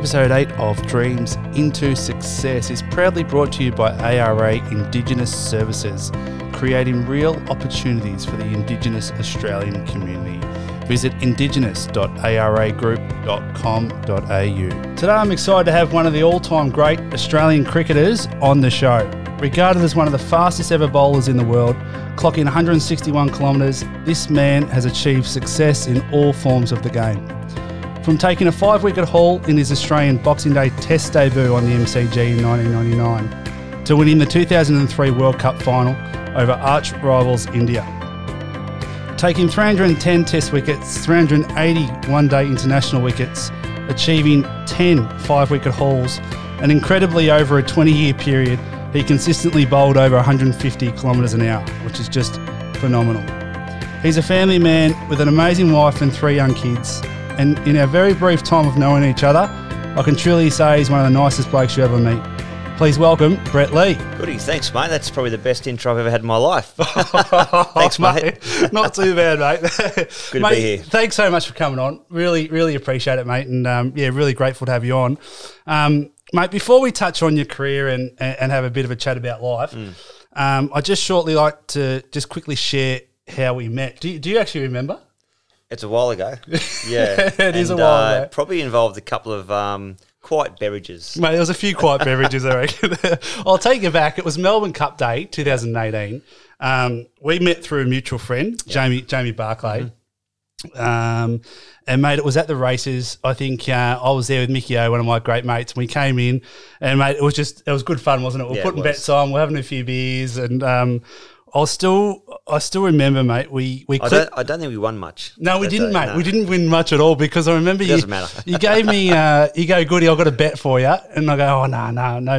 Episode 8 of Dreams into Success is proudly brought to you by ARA Indigenous Services, creating real opportunities for the Indigenous Australian community. Visit indigenous.aragroup.com.au. Today I'm excited to have one of the all-time great Australian cricketers on the show. Regarded as one of the fastest ever bowlers in the world, clocking 161 kilometres, this man has achieved success in all forms of the game. From taking a 5-wicket haul in his Australian Boxing Day Test debut on the MCG in 1999, to winning the 2003 World Cup final over archrivals India. Taking 310 Test wickets, 380 one-day international wickets, achieving 10 5-wicket hauls, and incredibly over a 20-year period, he consistently bowled over 150 kilometres an hour, which is just phenomenal. He's a family man with an amazing wife and 3 young kids, and in our very brief time of knowing each other, I can truly say he's one of the nicest blokes you ever meet. Please welcome Brett Lee. Goody, thanks, mate. That's probably the best intro I've ever had in my life. Thanks, mate. Not too bad, mate. Good mate, to be here. Thanks so much for coming on. Really, really appreciate it, mate. And really grateful to have you on. Mate, before we touch on your career and have a bit of a chat about life, I'd just shortly like to just quickly share how we met. Do you actually remember? It's a while ago. Yeah. It is a while ago. Probably involved a couple of quiet beverages. Mate, there was a few quiet beverages, I reckon. I'll take you back. It was Melbourne Cup Day, 2018. We met through a mutual friend, Jamie Barclay. And, mate, it was at the races. I think I was there with Mickey O, one of my great mates. And we came in, and, mate, it was good fun, wasn't it? We're putting bets on, we're having a few beers, and I still remember, mate. I don't think we won much. No, we didn't, mate. No. We didn't win much at all because I remember Doesn't matter. You gave me, you go, Goody, I've got a bet for you, and I go, oh no,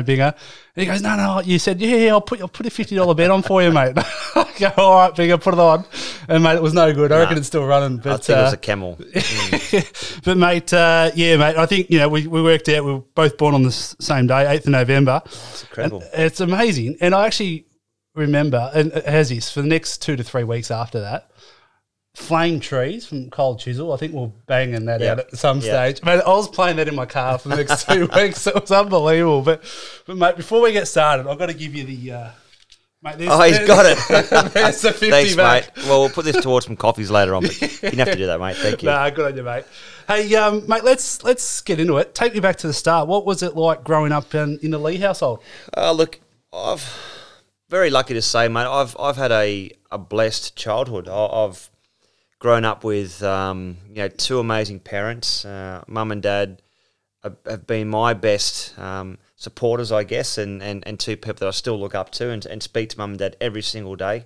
Binga. And he goes, no. You said, yeah, I'll put a $50 bet on for you, mate. I go, all right, Binga, put it on. And mate, it was no good. I reckon it's still running. But, I think it was a camel. But mate, mate. I think we worked out. We were both born on the same day, 8th of November. That's incredible. And it's amazing, and I actually remember, and it has this, for the next 2 to 3 weeks after that, Flame Trees from Cold Chisel. I think we're banging that out at some stage. Mate, I was playing that in my car for the next 2 weeks. It was unbelievable. But mate, before we get started, I've got to give you the mate. He's got it. There's the 50 Thanks, back. mate. Well, we'll put this towards some coffees later on, but you didn't have to do that, mate. Thank you. Nah, good on you, mate. Hey, mate, let's get into it. Take me back to the start. What was it like growing up in the Lee household? Look, I've very lucky to say, mate, I've had a blessed childhood. I've grown up with 2 amazing parents. Mum and dad have been my best supporters, I guess, and 2 people that I still look up to and speak to mum and dad every single day.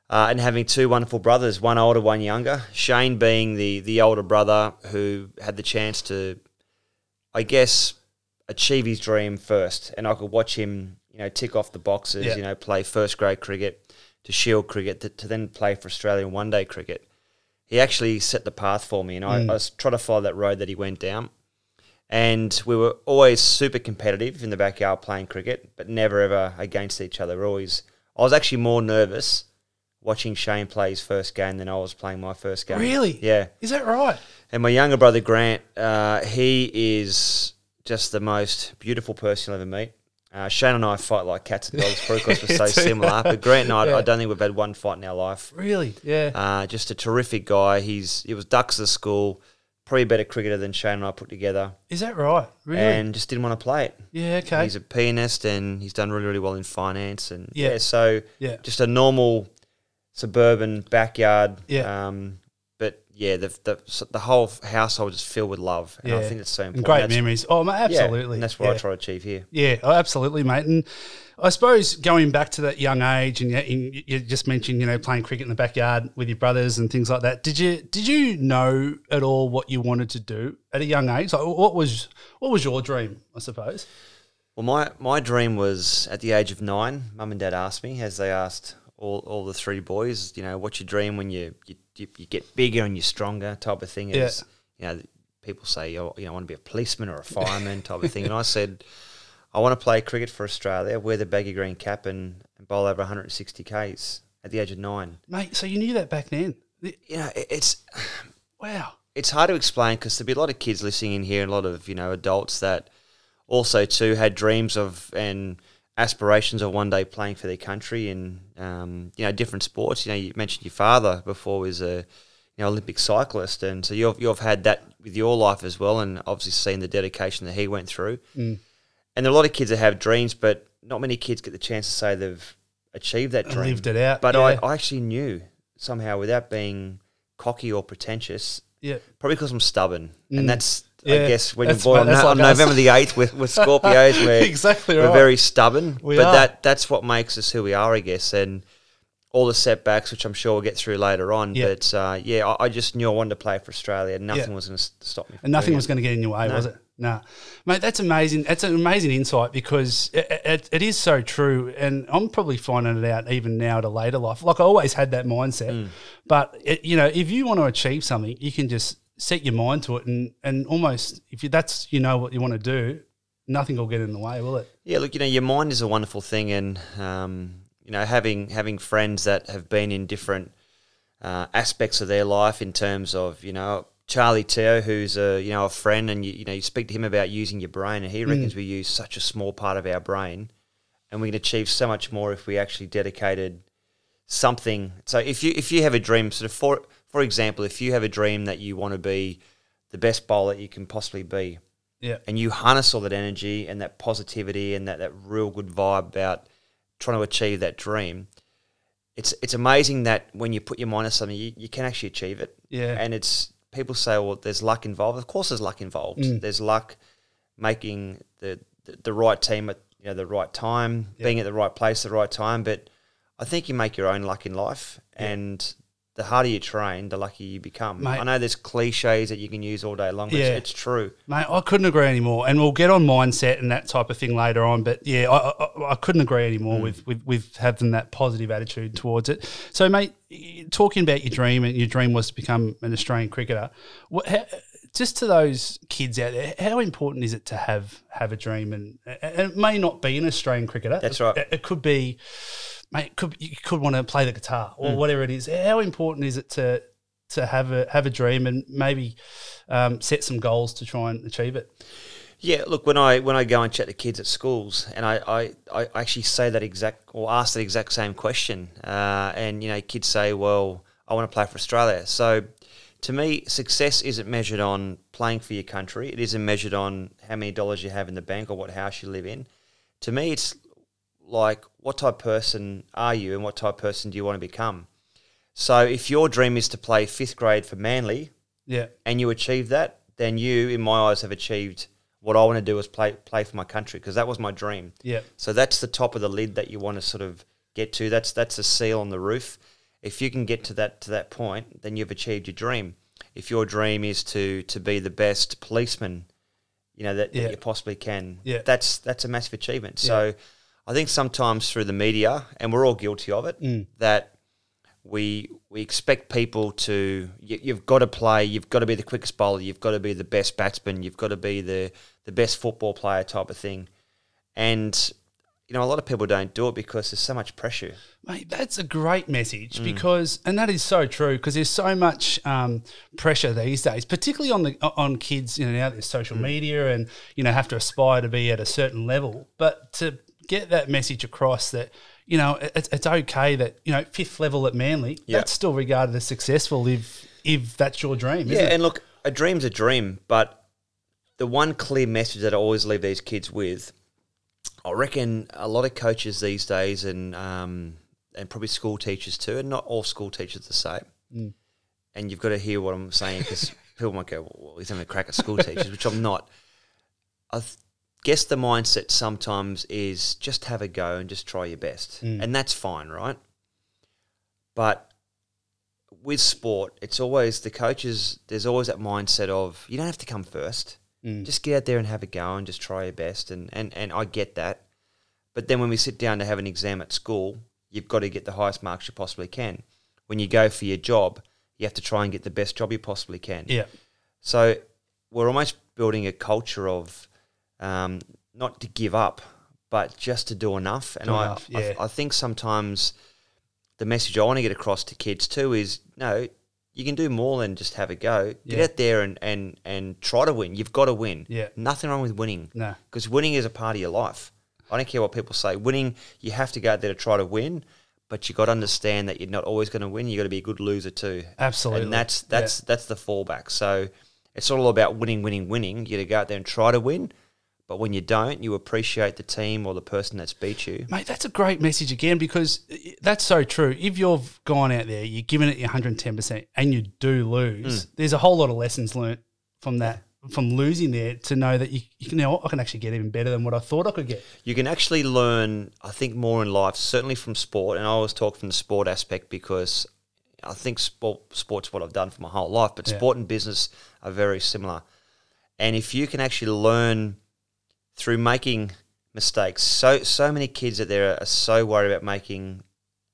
And having 2 wonderful brothers, one older, one younger. Shane being the older brother who had the chance to, I guess, achieve his dream first, and I could watch him tick off the boxes, play first grade cricket to Shield cricket to then play for Australian one-day cricket. He actually set the path for me, and I was trying to follow that road that he went down. And we were always super competitive in the backyard playing cricket, but never ever against each other. I was actually more nervous watching Shane play his first game than I was playing my first game. Really? Yeah. Is that right? And my younger brother, Grant, he is just the most beautiful person you'll ever meet. Shane and I fight like cats and dogs because we're so similar. But Grant and I don't think we've had one fight in our life. Really? Yeah. Just a terrific guy. He was Ducks of school, probably a better cricketer than Shane and I put together. Is that right? Really? And just didn't want to play it. Yeah, okay. He's a pianist and he's done really, really well in finance. And just a normal suburban backyard. Yeah. But yeah, the whole household is filled with love, and I think it's so important. And great memories. Oh, mate, absolutely. Yeah, and that's what I try to achieve here. Yeah, absolutely, mate. And I suppose going back to that young age, and you just mentioned, playing cricket in the backyard with your brothers and things like that. Did you know at all what you wanted to do at a young age? Like, what was your dream, I suppose? Well, my dream was at the age of 9. Mum and Dad asked me, as they asked all the 3 boys, what's your dream when you get bigger and you're stronger, type of thing. People say, I want to be a policeman or a fireman type of thing. And I said, I want to play cricket for Australia, wear the baggy green cap and bowl over 160 Ks at the age of 9. Mate, so you knew that back then? It's... Wow. it's hard to explain because there'll be a lot of kids listening in here and a lot of, adults that also too had dreams of and aspirations of one day playing for their country in, different sports. You mentioned your father before was a Olympic cyclist, and so you've had that with your life as well, and obviously seen the dedication that he went through. And there are a lot of kids that have dreams, but not many kids get the chance to say they've achieved that dream. Lived it out. But I actually knew somehow, without being cocky or pretentious, probably because I'm stubborn, and that's I guess when you're born on November the 8th with Scorpios, we're exactly right. We're very stubborn, we but are. That's what makes us who we are, I guess, and all the setbacks, which I'm sure we'll get through later on. But I just knew I wanted to play for Australia. Nothing was going to stop me. And nothing was going to get in your way, was it? No. Mate, that's amazing. That's an amazing insight because it is so true. And I'm probably finding it out even now at a later life. Like I always had that mindset. But, if you want to achieve something, you can just set your mind to it and almost, if that's what you want to do, nothing will get in the way, will it? Yeah, look, your mind is a wonderful thing, and having friends that have been in different aspects of their life in terms of, Charlie Teo, who's a friend, and you speak to him about using your brain, and he reckons we use such a small part of our brain, and we can achieve so much more if we actually dedicated something. So if you have a dream, sort of for example, if you have a dream that you want to be the best bowler you can possibly be, and you harness all that energy and that positivity and that real good vibe about trying to achieve that dream, it's amazing that when you put your mind to something, you can actually achieve it. And people say, well, there's luck involved. Of course there's luck involved. There's luck making the right team at the right time, being at the right place at the right time. But I think you make your own luck in life, and the harder you train, the luckier you become. Mate, I know there's cliches that you can use all day long, but it's true. Mate, I couldn't agree anymore. And we'll get on mindset and that type of thing later on. But, I couldn't agree anymore with having that positive attitude towards it. So, mate, talking about your dream, and your dream was to become an Australian cricketer, just to those kids out there, how important is it to have a dream? And it may not be an Australian cricketer. That's right. It could be... Mate, you could want to play the guitar or whatever it is. How important is it to have a dream and maybe set some goals to try and achieve it? Yeah, look, when I go and chat to kids at schools, and I actually say that ask that exact same question, and kids say, well, I want to play for Australia. So to me, success isn't measured on playing for your country. It isn't measured on how many dollars you have in the bank or what house you live in. To me, it's like, what type of person are you and what type of person do you want to become? So if your dream is to play 5th grade for Manly, and you achieve that, then you, in my eyes, have achieved what I want to do is play for my country, because that was my dream. So that's the top of the lid that you want to sort of get to. That's the seal on the roof. If you can get to that point, then you've achieved your dream. If your dream is to be the best policeman, that you possibly can, that's a massive achievement. So I think sometimes through the media, and we're all guilty of it, that we expect people to, you've got to play, you've got to be the quickest bowler, you've got to be the best batsman, you've got to be the best football player type of thing. And, a lot of people don't do it because there's so much pressure. Mate, that's a great message because, and that is so true, because there's so much pressure these days, particularly on kids, now there's social media and, have to aspire to be at a certain level. But to get that message across that, it's okay that, 5th level at Manly, that's still regarded as successful if that's your dream, isn't it? And look, a dream's a dream, but the one clear message that I always leave these kids with, I reckon a lot of coaches these days and probably school teachers too, and not all school teachers are the same, and you've got to hear what I'm saying, because people might go, well, he's having a crack at school teachers, which I'm not. I guess the mindset sometimes is just have a go and just try your best, and that's fine, right? But with sport, it's always the coaches, there's always that mindset of you don't have to come first. Just get out there and have a go and just try your best, and I get that. But then when we sit down to have an exam at school, you've got to get the highest marks you possibly can. When you go for your job, you have to try and get the best job you possibly can. So we're almost building a culture of not to give up, but just to do enough. And I think sometimes the message I want to get across to kids too is, no, you can do more than just have a go. Get out there and try to win. You've got to win. Yeah. Nothing wrong with winning. No. Because winning is a part of your life. I don't care what people say. Winning, you have to go out there to try to win, but you've got to understand that you're not always going to win. You've got to be a good loser too. Absolutely. And that's the fallback. So it's all about winning. You got to go out there and try to win. But when you don't, you appreciate the team or the person that's beat you. Mate, that's a great message again, because that's so true. If you've gone out there, you're giving it your 110% and you do lose, there's a whole lot of lessons learnt from that, from losing there, to know that you can, I can actually get even better than what I thought I could get. You can actually learn, I think, more in life, certainly from sport. And I always talk from the sport aspect because I think sport's what I've done for my whole life. But sport and business are very similar. And if you can actually learn through making mistakes, so many kids out there are so worried about making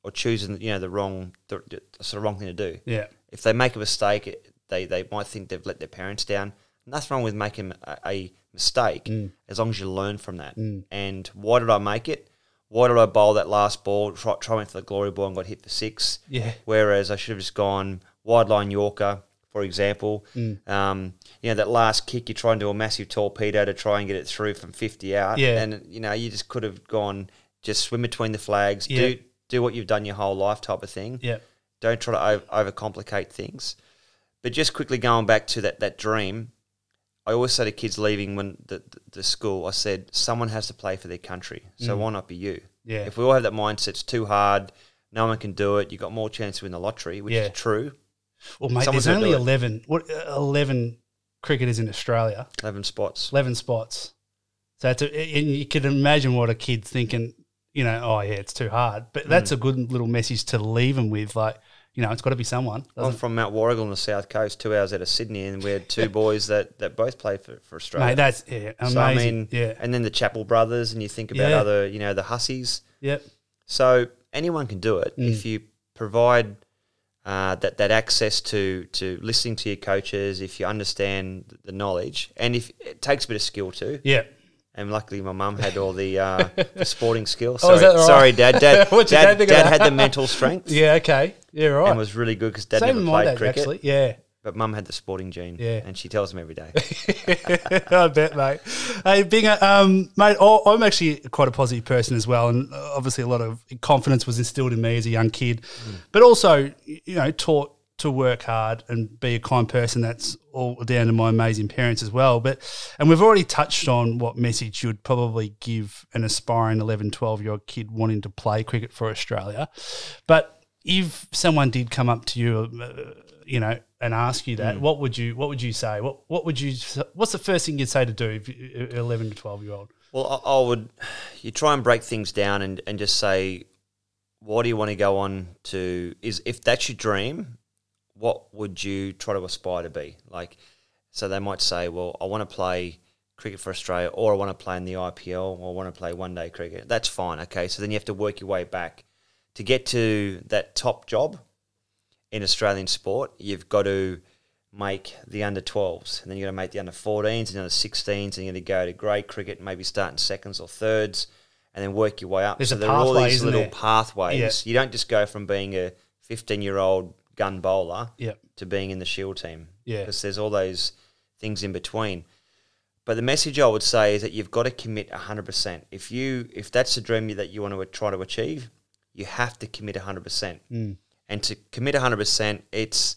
or choosing, the wrong thing to do. Yeah. If they make a mistake, they might think they've let their parents down. Nothing wrong with making a mistake as long as you learn from that. And why did I make it? Why did I bowl that last ball? Try went for the glory ball and got hit for 6. Yeah. Whereas I should have just gone wide line Yorker, for example. That last kick, you try and do a massive torpedo to try and get it through from 50 out. Yeah. And, you just could have gone, just swim between the flags, do what you've done your whole life type of thing. Yeah. Don't try to overcomplicate things. But just quickly going back to that dream, I always say to kids leaving when the school, I said, someone has to play for their country. So why not be you? Yeah. If we all have that mindset, it's too hard, no one can do it, you've got more chance to win the lottery, which is true. Well, mate, Someone's there's only gonna do 11 cricketers in Australia. 11 spots. 11 spots. So and you can imagine what a kid's thinking, it's too hard. But that's a good little message to leave them with, it's got to be someone. I'm from Mount Warrigal on the south coast, 2 hours out of Sydney, and we had 2 boys that both played for Australia. Mate, that's amazing. So, and then the Chappell brothers, and you think about other, the Hussies. Yep. So anyone can do it if you provide that access to listening to your coaches, if you understand the knowledge, and if it takes a bit of skill too. Yeah. And luckily, my mum had all the sporting skills. Is that right? Sorry, Dad. Dad Dad had the mental strength. Yeah, okay. Yeah, right. And was really good because Dad Same never with my played dad, cricket. actually. Yeah. But Mum had the sporting gene. Yeah. And she tells him every day. I bet, mate. Hey, Binga, mate, I'm actually quite a positive person as well, and obviously a lot of confidence was instilled in me as a young kid, but also, taught to work hard and be a kind person. That's all down to my amazing parents as well. And we've already touched on what message you'd probably give an aspiring 11, 12-year-old kid wanting to play cricket for Australia. But if someone did come up to you, and ask you that, what would you say? What's the first thing you'd say to do if you're 11 to 12-year-old? Well, you try and break things down and just say, what do you want to go on to? If that's your dream, what would you try to aspire to be? So they might say, well, I want to play cricket for Australia, or I want to play in the IPL, or I want to play one-day cricket. That's fine, okay? So then you have to work your way back. To get to that top job in Australian sport, you've got to make the under-12s, and then you've got to make the under-14s and the under-16s, and you're going to go to grade cricket, maybe start in seconds or thirds, and then work your way up. There's there are all these little there? pathways. Yeah. You don't just go from being a 15-year-old gun bowler Yep. to being in the Shield team. Yeah. Because there's all those things in between. But the message I would say is that you've got to commit 100%. If that's the dream that you want to try to achieve, you have to commit 100%. And to commit 100%,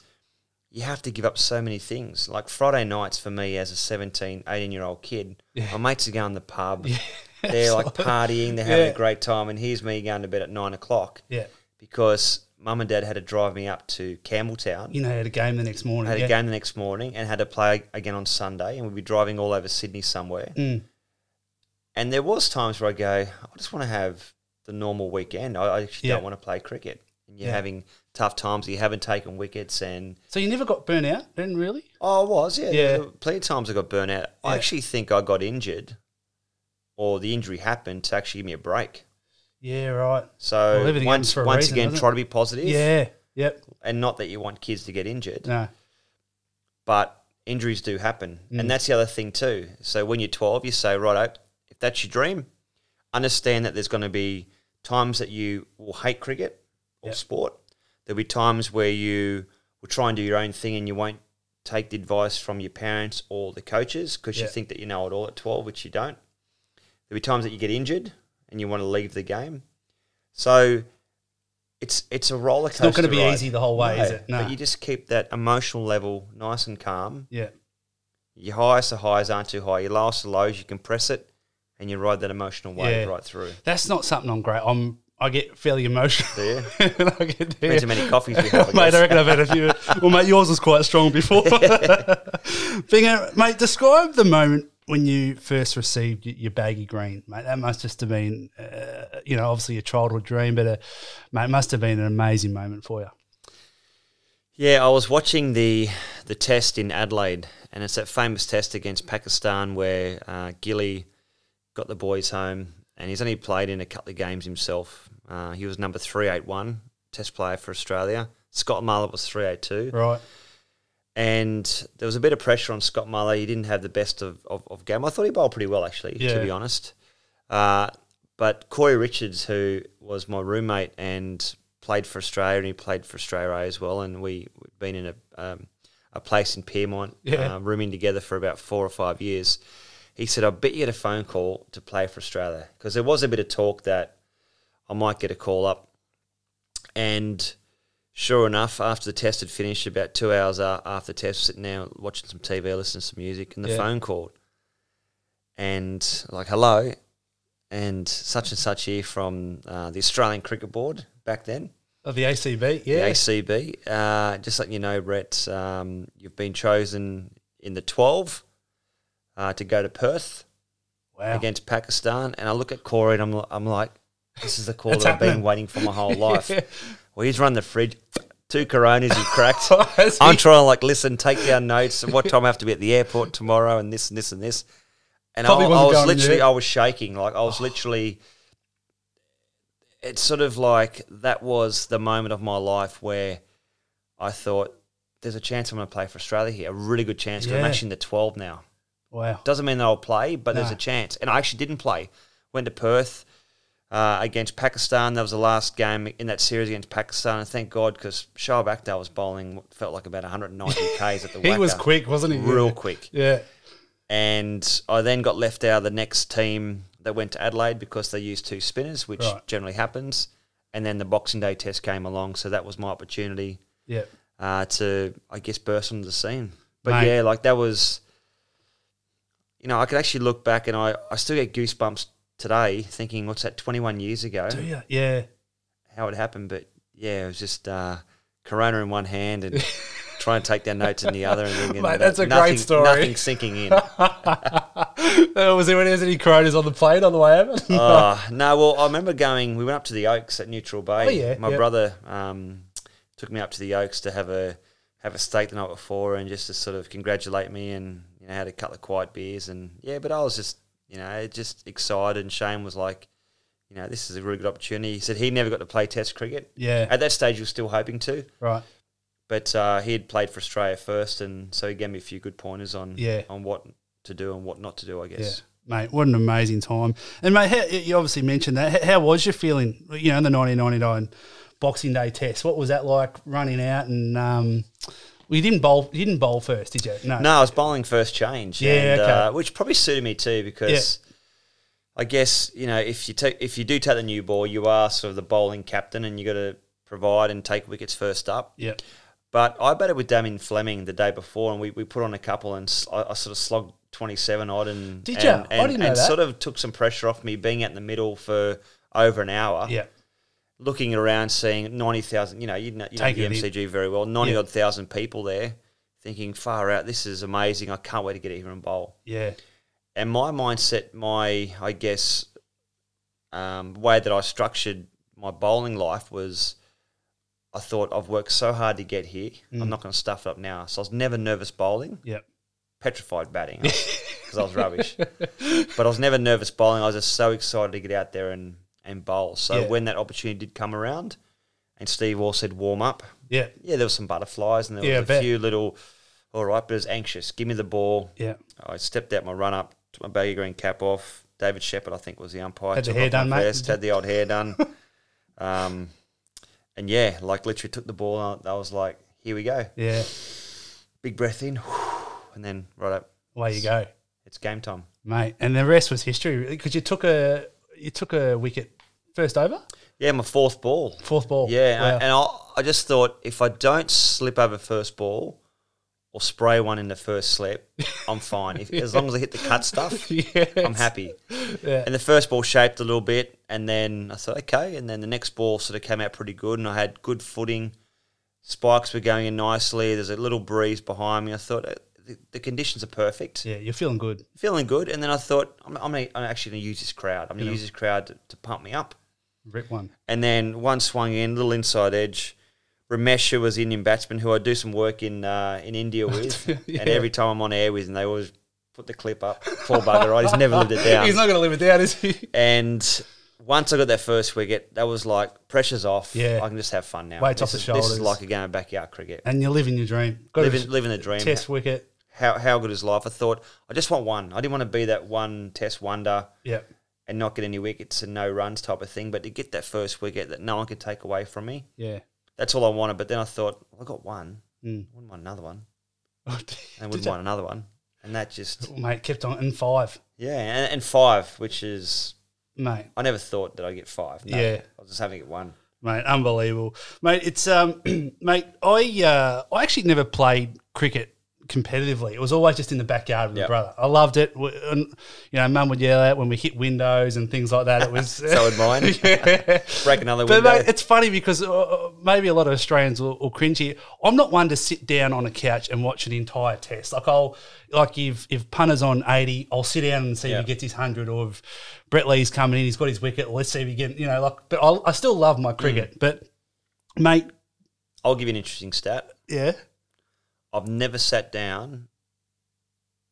you have to give up so many things. Like Friday nights for me as a 17, 18-year-old kid, my mates are going to the pub. Yeah. They're partying, they're having a great time, and here's me going to bed at 9 o'clock. Yeah. Because Mum and Dad had to drive me up to Campbelltown. Had a game the next morning. Had a game the next morning and had to play again on Sunday, and we'd be driving all over Sydney somewhere. And there was times where I go, I just want to have the normal weekend. I actually don't want to play cricket. And you're having tough times. You haven't taken wickets. And so you never got burnt out then, really? Oh, I was, yeah. There were plenty of times I got burnt out. Yeah. I actually think I got injured, or the injury happened to actually give me a break. Yeah, right. So once again, try to be positive. Yeah, yep. And not that you want kids to get injured. No. But injuries do happen. And that's the other thing too. So when you're 12, you say, righto, if that's your dream, understand that there's going to be times that you will hate cricket or sport. There'll be times where you will try and do your own thing, and you won't take the advice from your parents or the coaches because you think that you know it all at 12, which you don't. There'll be times that you get injured and you want to leave the game. So it's a roller coaster. It's not going to be easy the whole way, is it? No. But you just keep that emotional level nice and calm. Yeah. Your highest of highs aren't too high. Your lowest of lows, you compress it, and you ride that emotional wave right through. That's not something I'm great. I get fairly emotional. Do you? I get, Depends how many coffees you have, mate, I reckon I've had a few. Well, mate, yours was quite strong before. Binga, mate, describe the moment when you first received your baggy green, mate. That must just have been, obviously a childhood dream, but mate, it must have been an amazing moment for you. Yeah, I was watching the test in Adelaide, and it's that famous test against Pakistan where Gilly got the boys home, and he's only played in a couple of games himself. He was number 381 test player for Australia. Scott Muller was 382. Right. And there was a bit of pressure on Scott Muller. He didn't have the best of game. I thought he bowled pretty well, actually, to be honest. But Corey Richards, who was my roommate and played for Australia, and he played for Australia as well, and we'd been in a place in Pyrmont, rooming together for about 4 or 5 years. He said, I bet you get a phone call to play for Australia, because there was a bit of talk that I might get a call up. And sure enough, after the test had finished, about 2 hours after the test, sitting there watching some TV, listening to some music, and the phone called. And like, hello, and such here from the Australian Cricket Board back then. Of the ACB, yeah. The ACB. Just letting you know, Brett, you've been chosen in the 12 to go to Perth against Pakistan. And I look at Corey and I'm like, this is the call that I've been waiting for my whole life. Well, he's run the fridge, 2 Coronas he cracked. I'm trying to listen, take down notes, what time I have to be at the airport tomorrow, and this and this and this. And I was shaking. Like, I was literally, it's sort of like that was the moment of my life where I thought, there's a chance I'm going to play for Australia here, a really good chance, because I'm actually in the 12 now. Wow. Doesn't mean that I'll play, but there's a chance. And I actually didn't play. Went to Perth against Pakistan. That was the last game in that series against Pakistan, and thank God, because Shoaib Akhtar was bowling what felt like about 190 Ks at the He was quick, wasn't he? Real quick. Yeah. And I then got left out of the next team that went to Adelaide because they used 2 spinners, which generally happens. And then the Boxing Day test came along, so that was my opportunity to, I guess, burst onto the scene. But that was, I could actually look back and I still get goosebumps today thinking, what's that, 21 years ago? Do you? Yeah. How it happened. But, it was just Corona in one hand and try and take down notes in the other. And mate, that's a great story. Nothing sinking in. Was there any Coronas on the plane on the way over? No, well, I remember we went up to the Oaks at Neutral Bay. Oh, yeah. My brother took me up to the Oaks to have a steak the night before and just to sort of congratulate me, and, had a couple of quiet beers. And, but I was just, just excited. And Shane was like, this is a really good opportunity. He said he never got to play Test cricket. Yeah. At that stage, he was still hoping to. Right. But he had played for Australia first, and so he gave me a few good pointers on what to do and what not to do, I guess. Yeah. Mate, what an amazing time. And, mate, you obviously mentioned that. How was your feeling, in the 1999 Boxing Day test? What was that like running out? And you didn't bowl first, did you? No, I was bowling first change. Which probably suited me too, because I guess, if you do take the new ball, you are sort of the bowling captain and you got to provide and take wickets first up. Yeah. But I batted with Damien Fleming the day before, and we put on a couple, and I sort of slogged 27 odd. And did you? I didn't know that. Sort of took some pressure off me being out in the middle for over an hour. Yeah. Looking around, seeing 90,000, you know the MCG very well, 90-odd thousand people there, thinking, far out, this is amazing. I can't wait to get here and bowl. Yeah. And my mindset, I guess, way that I structured my bowling life was, I thought, I've worked so hard to get here. I'm not going to stuff it up now. So I was never nervous bowling. Yep. Petrified batting because I was rubbish. But I was never nervous bowling. I was just so excited to get out there and bowl. So when that opportunity did come around and Steve Waugh said warm up, there was some butterflies and there was a few little, all right, but it was anxious. Give me the ball. Yeah. I stepped out my run up, took my baggy green cap off. David Shepherd, I think, was the umpire. Had the hair done, mate. Had the old hair done. And literally took the ball and I was like, here we go. Yeah. Big breath in, and then right up. Away you go. It's game time. Mate, and the rest was history, really, because you took a wicket first over? Yeah, my fourth ball. Fourth ball. Yeah, Wow. and I just thought if I don't slip over first ball or spray one in the first slip, I'm fine. As long as I hit the cut stuff, Yes. I'm happy. Yeah. And the first ball shaped a little bit, and then I thought, okay, and then the next ball sort of came out pretty good, and I had good footing. Spikes were going in nicely. There's a little breeze behind me. I thought the conditions are perfect. Yeah, you're feeling good. Feeling good, and then I thought I'm actually going to use this crowd. I'm going to use this crowd to pump me up. Rip one. And then one swung in, little inside edge. Ramesh, who was Indian batsman, who I do some work in India with, Yeah. and every time I'm on air with him, they always put the clip up. Poor bugger, right? He's never lived it down. He's not going to live it down, is he? And once I got that first wicket, that was like pressure's off. Yeah. I can just have fun now. Weights off the This shoulders. is like a game of backyard cricket. And you're living your dream. Got Living the dream. Test wicket. How good is life? I thought I just want one. I didn't want to be that one test wonder. Yep. And not get any wickets and no runs type of thing, but to get that first wicket that no one could take away from me, Yeah. that's all I wanted. But then I thought, well, I got one. Mm. I wouldn't want another one. Oh, And wouldn't want another one. And that just, Mate, kept on. And 5. yeah, and 5, which is, Mate. I never thought that I'd get 5. No, Yeah. I was just having to get one. Mate, unbelievable. Mate, it's mate, I actually never played cricket competitively. It was always just in the backyard with my brother. I loved it. And, you know, Mum would yell out when we hit windows and things like that. It was So would mine. Yeah. Break another But window. mate, it's funny because maybe a lot of Australians will cringe here. I'm not one to sit down on a couch and watch an entire test. Like if punter's on 80, I'll sit down and see if he gets his 100, or if Brett Lee's coming in, he's got his wicket. Let's see if he get, but I still love my cricket. But mate, I'll give you an interesting stat. yeah. I've never sat down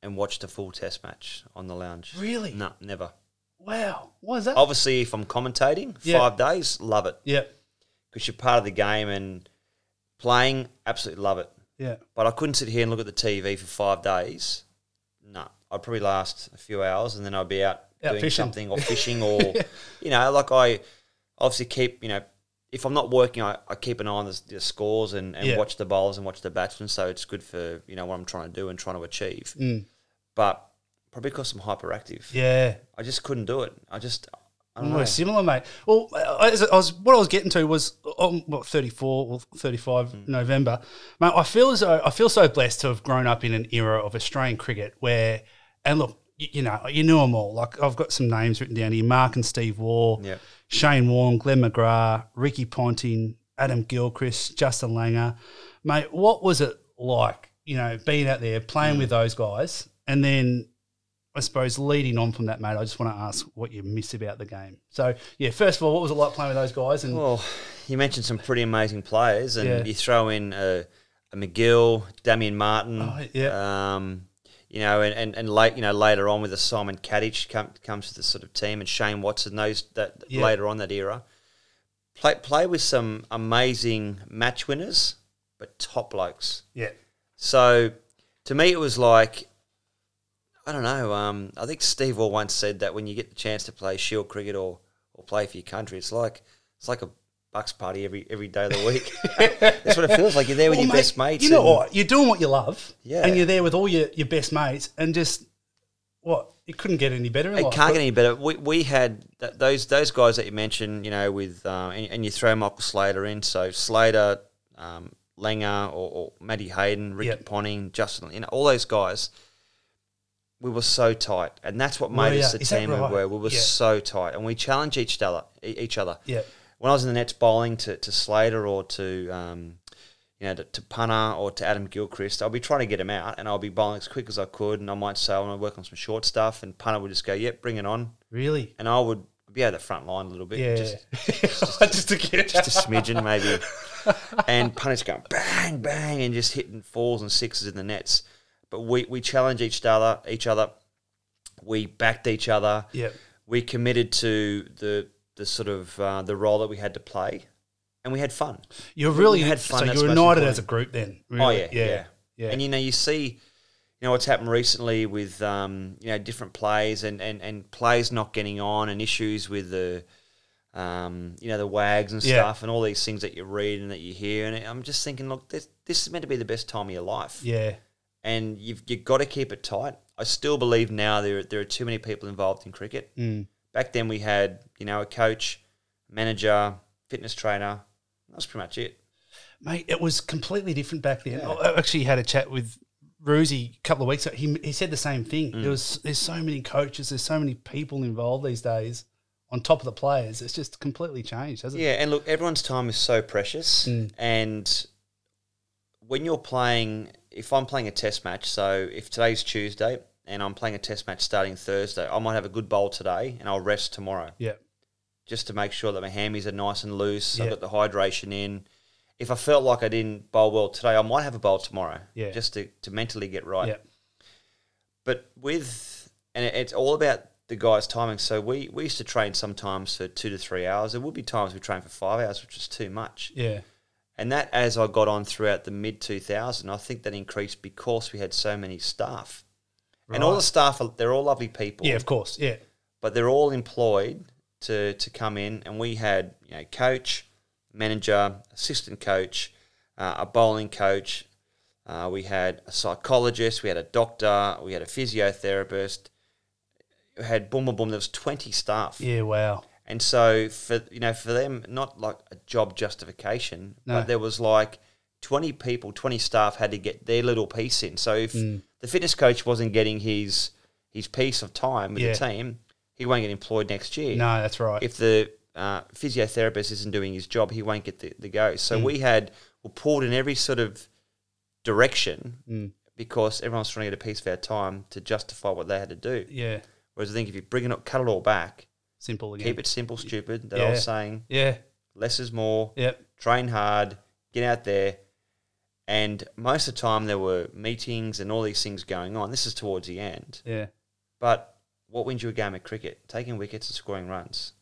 and watched a full test match on the lounge. Really? No, never. Wow. What is that? Obviously, if I'm commentating, 5 days, love it. Yeah. Because you're part of the game, and playing, absolutely love it. Yeah. But I couldn't sit here and look at the TV for 5 days. No, I'd probably last a few hours, and then I'd be out doing fishing. something, or fishing, or, like I obviously keep, if I'm not working, I keep an eye on the scores and watch the bowlers and watch the batsmen. So it's good for, what I'm trying to do and trying to achieve. Mm. But probably because I'm hyperactive. Yeah. I just couldn't do it. I don't know. We're similar, mate. Well, what I was getting to was 34 or 35 November, mate. I feel so blessed to have grown up in an era of Australian cricket where, and look, you knew them all. Like I've got some names written down here: Mark and Steve Waugh, Shane Warne, Glenn McGrath, Ricky Ponting, Adam Gilchrist, Justin Langer. Mate, what was it like? Being out there playing with those guys, and then, I suppose, leading on from that, mate, I just want to ask what you miss about the game. So, yeah, first of all, what was it like playing with those guys? And well, you mentioned some pretty amazing players, and you throw in a McGill, Damien Martin, and later on with a Simon Kadich comes to the sort of team, and Shane Watson, later on that era. Play with some amazing match winners, but top blokes. Yeah. So, to me, it was like, I don't know. I think Steve Waugh once said that when you get the chance to play Shield cricket or play for your country, it's like a bucks party every day of the week. That's what it feels like. You're there with your best mates. You know what? You're doing what you love, Yeah. and you're there with all your best mates, and just it couldn't get any better. It can't get any better. We had those guys that you mentioned, with and you throw Michael Slater in. So Slater, Langer, or Matty Hayden, Ricky Ponting, Justin, all those guys. We were so tight, and that's what made us the team we were. We were so tight, and we challenged each other. Yeah. When I was in the nets bowling to Slater or to Punter or to Adam Gilchrist, I'll be trying to get him out, and I'll be bowling as quick as I could, and I might say I want to work on some short stuff, and Punter would just go, "Yep, bring it on." Really? And I would be out the front line a little bit, just to get just a smidgen maybe, and Punter's going bang bang and just hitting 4s and 6s in the nets. But we challenged each other. We backed each other. Yep. We committed to the sort of the role that we had to play, and we had fun. You really had fun. So you were united as a group then. Really? Oh yeah. And you see, what's happened recently with different plays and plays not getting on, and issues with the the wags and stuff and all these things that you read and that you hear. And I'm just thinking, look, this is meant to be the best time of your life. Yeah. And you've got to keep it tight. I still believe now there are too many people involved in cricket. Back then we had, a coach, manager, fitness trainer. That was pretty much it. Mate, it was completely different back then. Yeah. I actually had a chat with Roosie a couple of weeks ago. He said the same thing. There's so many coaches, there's so many people involved these days on top of the players. It's just completely changed, hasn't it? Yeah, and look, everyone's time is so precious. And when you're playing, if I'm playing a test match, so if today's Tuesday and I'm playing a test match starting Thursday, I might have a good bowl today and I'll rest tomorrow. Yeah. Just to make sure that my hammies are nice and loose. I've got the hydration in. If I felt like I didn't bowl well today, I might have a bowl tomorrow. Yeah. Just to mentally get right. Yeah. But it's all about the guys' timing. So we used to train sometimes for 2 to 3 hours. There would be times we trained for 5 hours, which is too much. Yeah. And that, as I got on throughout the mid-2000s, I think that increased because we had so many staff. Right. And all the staff, they're all lovely people. Yeah, of course, yeah. But they're all employed to come in, and we had coach, manager, assistant coach, a bowling coach, we had a psychologist, we had a doctor, we had a physiotherapist, we had boom, there was 20 staff. Yeah, wow. And so for them, not like a job justification, but there was like 20 people, 20 staff had to get their little piece in. So if the fitness coach wasn't getting his piece of time with the team, he won't get employed next year. No, that's right. If the physiotherapist isn't doing his job, he won't get the go. So we were pulled in every sort of direction because everyone's trying to get a piece of our time to justify what they had to do. Yeah. Whereas I think if you cut it all back, simple again. Keep it simple, stupid. That old saying. Yeah. Less is more. Yep. Train hard. Get out there. And most of the time there were meetings and all these things going on. This is towards the end. Yeah. But what wins you a game of cricket? Taking wickets and scoring runs.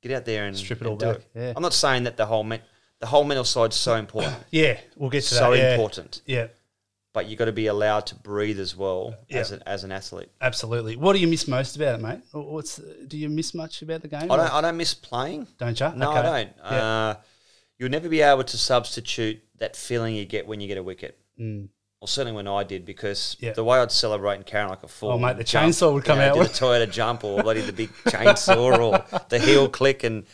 Get out there and strip it all do back. It. Yeah. I'm not saying that the whole mental side's so important. Yeah, we'll get to that. So important. Yeah. But you've got to be allowed to breathe as well as an athlete. Absolutely. What do you miss most about it, mate? Do you miss much about the game? I don't miss playing. Don't you? No, okay. I don't. Yeah. You'll never be able to substitute that feeling you get when you get a wicket. Well, certainly when I did, because the way I'd celebrate and carry like a fool. Oh, mate, the chainsaw would come out. Do the Toyota jump or bloody the big chainsaw or the heel click. And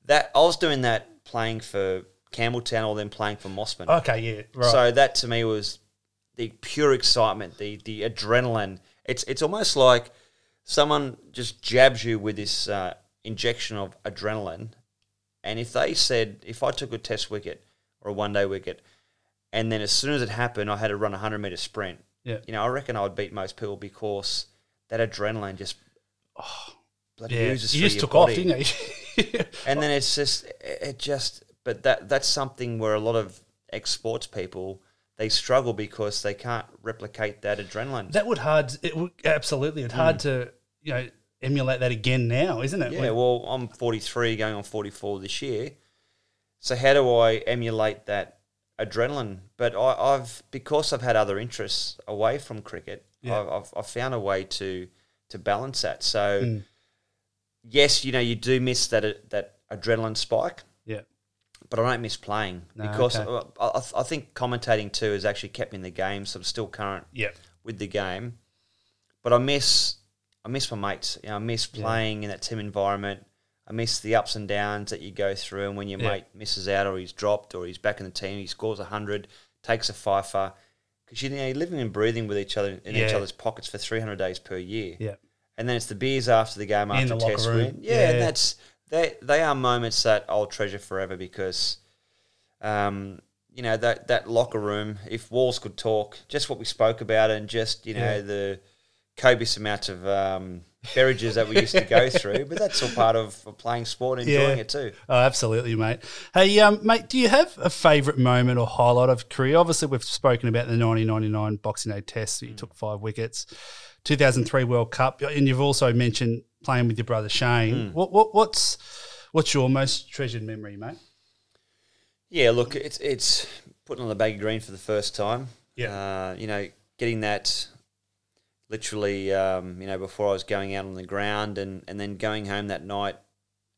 that I was doing that playing for Campbelltown or then playing for Mossman. Okay, yeah, right. So that to me was the pure excitement, the adrenaline. It's almost like someone just jabs you with this injection of adrenaline. And if I took a test wicket or a one-day wicket, and then as soon as it happened, I had to run a 100-metre sprint. Yeah. I reckon I would beat most people because that adrenaline just bloody oozes through your body. You just took off, didn't you? And then but that's something where a lot of ex-sports people, they struggle because they can't replicate that adrenaline. Absolutely. It's hard to, emulate that again now, isn't it? Yeah, well, I'm 43 going on 44 this year. So how do I emulate that adrenaline? But because I've had other interests away from cricket, I've found a way to balance that. So yes, you do miss that adrenaline spike. Yeah. But I don't miss playing because I think commentating too has actually kept me in the game, so I'm still current with the game. But I miss my mates. I miss playing in that team environment. I miss the ups and downs that you go through, and when your mate misses out or he's dropped or he's back in the team, he scores 100, takes a fifer, because you're living and breathing with each other in each other's pockets for 300 days per year. Yeah. And then it's the beers after the game after the test locker room. win. Yeah, and they are moments that I'll treasure forever because, that locker room, if walls could talk, just what we spoke about and just, the copious amount of beverages that we used to go through, but that's all part of playing sport and enjoying it too. Oh, absolutely, mate. Hey, mate, do you have a favourite moment or highlight of career? Obviously, we've spoken about the 1999 Boxing Day Test. You took 5 wickets, 2003 World Cup, and you've also mentioned playing with your brother Shane. What's your most treasured memory, mate? Yeah, look, it's putting on the baggy green for the first time. Yeah, getting that. Literally, before I was going out on the ground and then going home that night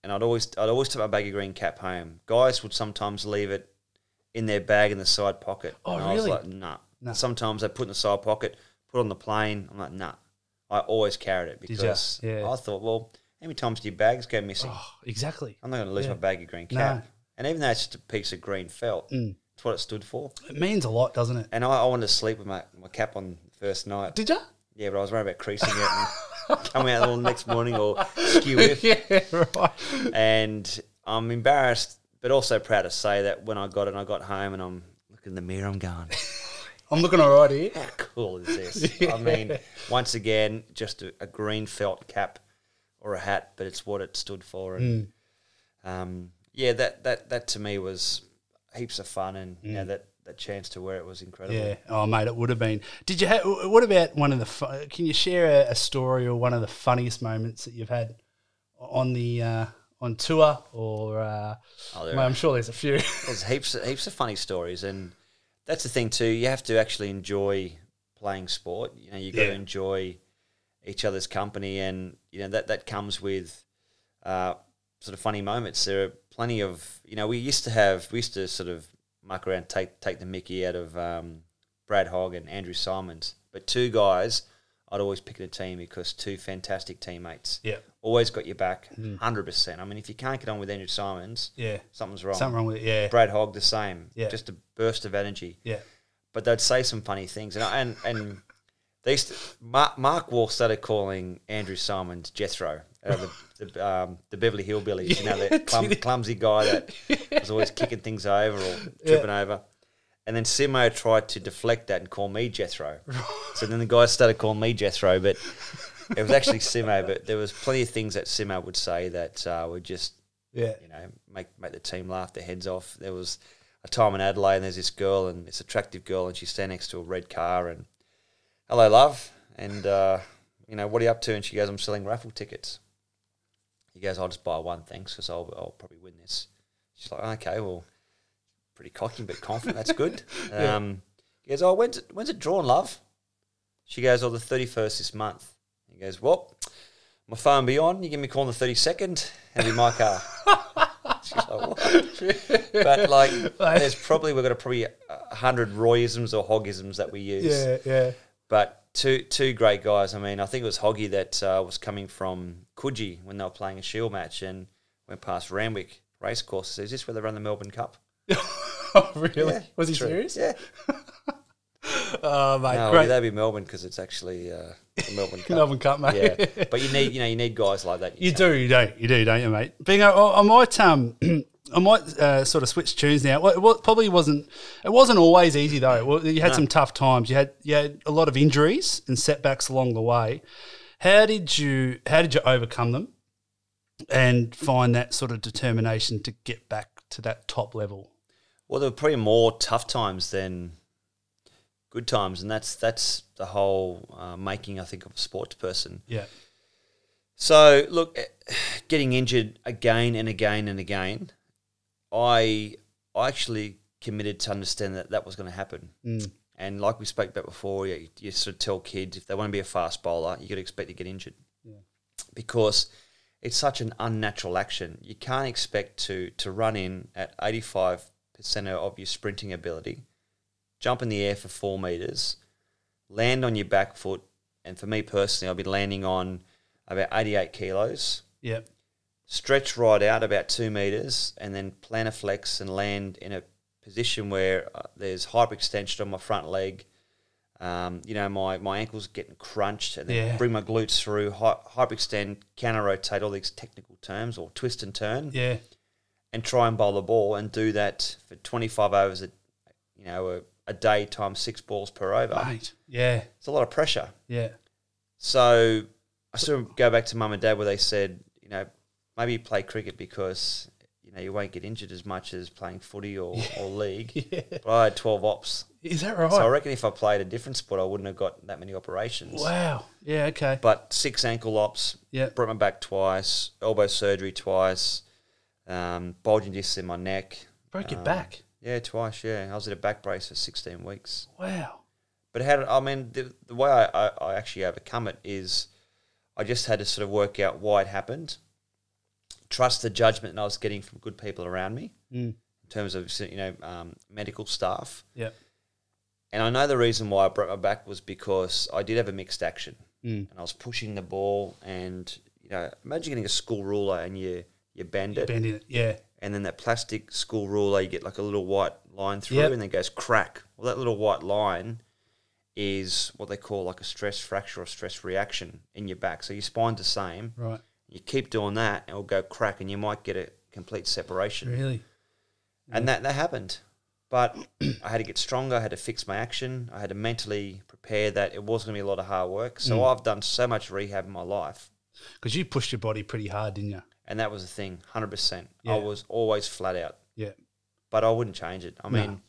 and I'd always take my baggy green cap home. Guys would sometimes leave it in their bag in the side pocket. Oh, and really? I was like, nah. Sometimes they put it in the side pocket, put it on the plane. I'm like, nah. I always carried it because I thought, well, how many times do your bags go missing? Oh, exactly. I'm not going to lose my baggy green cap. No. And even though it's just a piece of green felt, it's what it stood for. It means a lot, doesn't it? And I wanted to sleep with my cap on the first night. Did you? Yeah, but I was worried about creasing it and coming out the next morning or skew whiff. Yeah, right. And I'm embarrassed, but also proud to say that when I got it and I got home and I'm looking in the mirror, I'm going, I'm looking all right here. how cool is this? Yeah. I mean, once again, just a green felt cap or a hat, but it's what it stood for. And that to me was heaps of fun, and you know, that chance to wear it was incredible. Yeah. Oh, mate, it would have been. Did you have? What about one of the? Can you share a story or one of the funniest moments that you've had on the on tour? Or I'm sure there's a few. There's heaps of funny stories, and that's the thing too. You have to actually enjoy playing sport. You know, you got to enjoy each other's company, and you know that comes with sort of funny moments. There are plenty of, you know, we used to sort of muck around, take the mickey out of Brad Hogg and Andrew Simons, but two guys I'd always pick in a team because two fantastic teammates. Yeah, always got your back, 100%. I mean, if you can't get on with Andrew Simons, something's wrong. Something wrong with it. Yeah, Brad Hogg the same. Yeah, just a burst of energy. Yeah, but they'd say some funny things, and they used to, Mark Wall started calling Andrew Simons Jethro. The Beverly Hillbillies, you know, that clumsy guy that was always kicking things over or tripping over. And then Simo tried to deflect that and call me Jethro. So then the guys started calling me Jethro, but it was actually Simo. But there was plenty of things that Simo would say that would just, you know, make the team laugh their heads off. There was a time in Adelaide, and there's this girl, and this attractive girl, and she's standing next to a red car, and hello, love, and you know, what are you up to? And she goes, I'm selling raffle tickets. He goes, I'll just buy one, thanks, because I'll probably win this. She's like, okay, well, pretty cocky but confident. That's good. He goes, oh, when's it drawn, love? She goes, oh, the 31st this month. He goes, well, my phone be on. You give me a call on the 32nd, and be my car. She's like, what? But like, we've got probably 100 Royisms or Hoggisms that we use. Yeah, yeah. But two great guys. I mean, I think it was Hoggy that was coming from Coogee when they were playing a Shield match and went past Randwick Racecourse. So is this where they run the Melbourne Cup? Oh, really? Yeah, was he true. Serious? Yeah. Oh, mate, no, great. That'd be Melbourne because it's actually the Melbourne Cup. Melbourne Cup, mate. Yeah, but you need guys like that. You do, don't you, mate? Binga, I might sort of switch tunes now. It wasn't always easy though. You had some tough times. You had a lot of injuries and setbacks along the way. How did you overcome them and find that sort of determination to get back to that top level? Well, there were probably more tough times than good times, and that's the whole making, I think, of a sports person. Yeah. So, look, getting injured again and again and again, I actually committed to understand that was going to happen. And like we spoke about before, you sort of tell kids if they want to be a fast bowler, you got to expect to get injured. Yeah. Because it's such an unnatural action. You can't expect to run in at 85% of your sprinting ability, jump in the air for 4 metres, land on your back foot, and for me personally, I'll be landing on about 88 kilos. Yep. Stretch right out about 2 metres, and then plantar flex and land in a position where there's hyperextension on my front leg. You know, my ankles getting crunched, and then bring my glutes through, hyperextend, counter rotate, all these technical terms, or twist and turn. Yeah. And try and bowl the ball and do that for 25 overs, a day times 6 balls per over. Right. Yeah. It's a lot of pressure. Yeah. So I sort of go back to mum and dad where they said, you know, maybe you play cricket because, you know, you won't get injured as much as playing footy or league. Yeah. But I had 12 ops. Is that right? So I reckon if I played a different sport, I wouldn't have got that many operations. Wow. Yeah, okay. But 6 ankle ops, broke my back twice, elbow surgery twice, bulging discs in my neck. Broke your back? Yeah, twice, yeah. I was at a back brace for 16 weeks. Wow. But the way I actually overcome it is I just had to sort of work out why it happened, trust the judgment that I was getting from good people around me in terms of, medical staff. Yeah. And I know the reason why I broke my back was because I did have a mixed action. And I was pushing the ball and, imagine getting a school ruler and you bend it. Bending it, yeah. And then that plastic school ruler, you get like a little white line through and then it goes crack. Well, that little white line is what they call like a stress fracture or stress reaction in your back. So your spine's the same. Right. You keep doing that and it'll go crack and you might get a complete separation. Really? And that happened. But I had to get stronger. I had to fix my action. I had to mentally prepare that it was going to be a lot of hard work. So I've done so much rehab in my life. Because you pushed your body pretty hard, didn't you? And that was the thing, 100%. Yeah. I was always flat out. Yeah. But I wouldn't change it. I mean,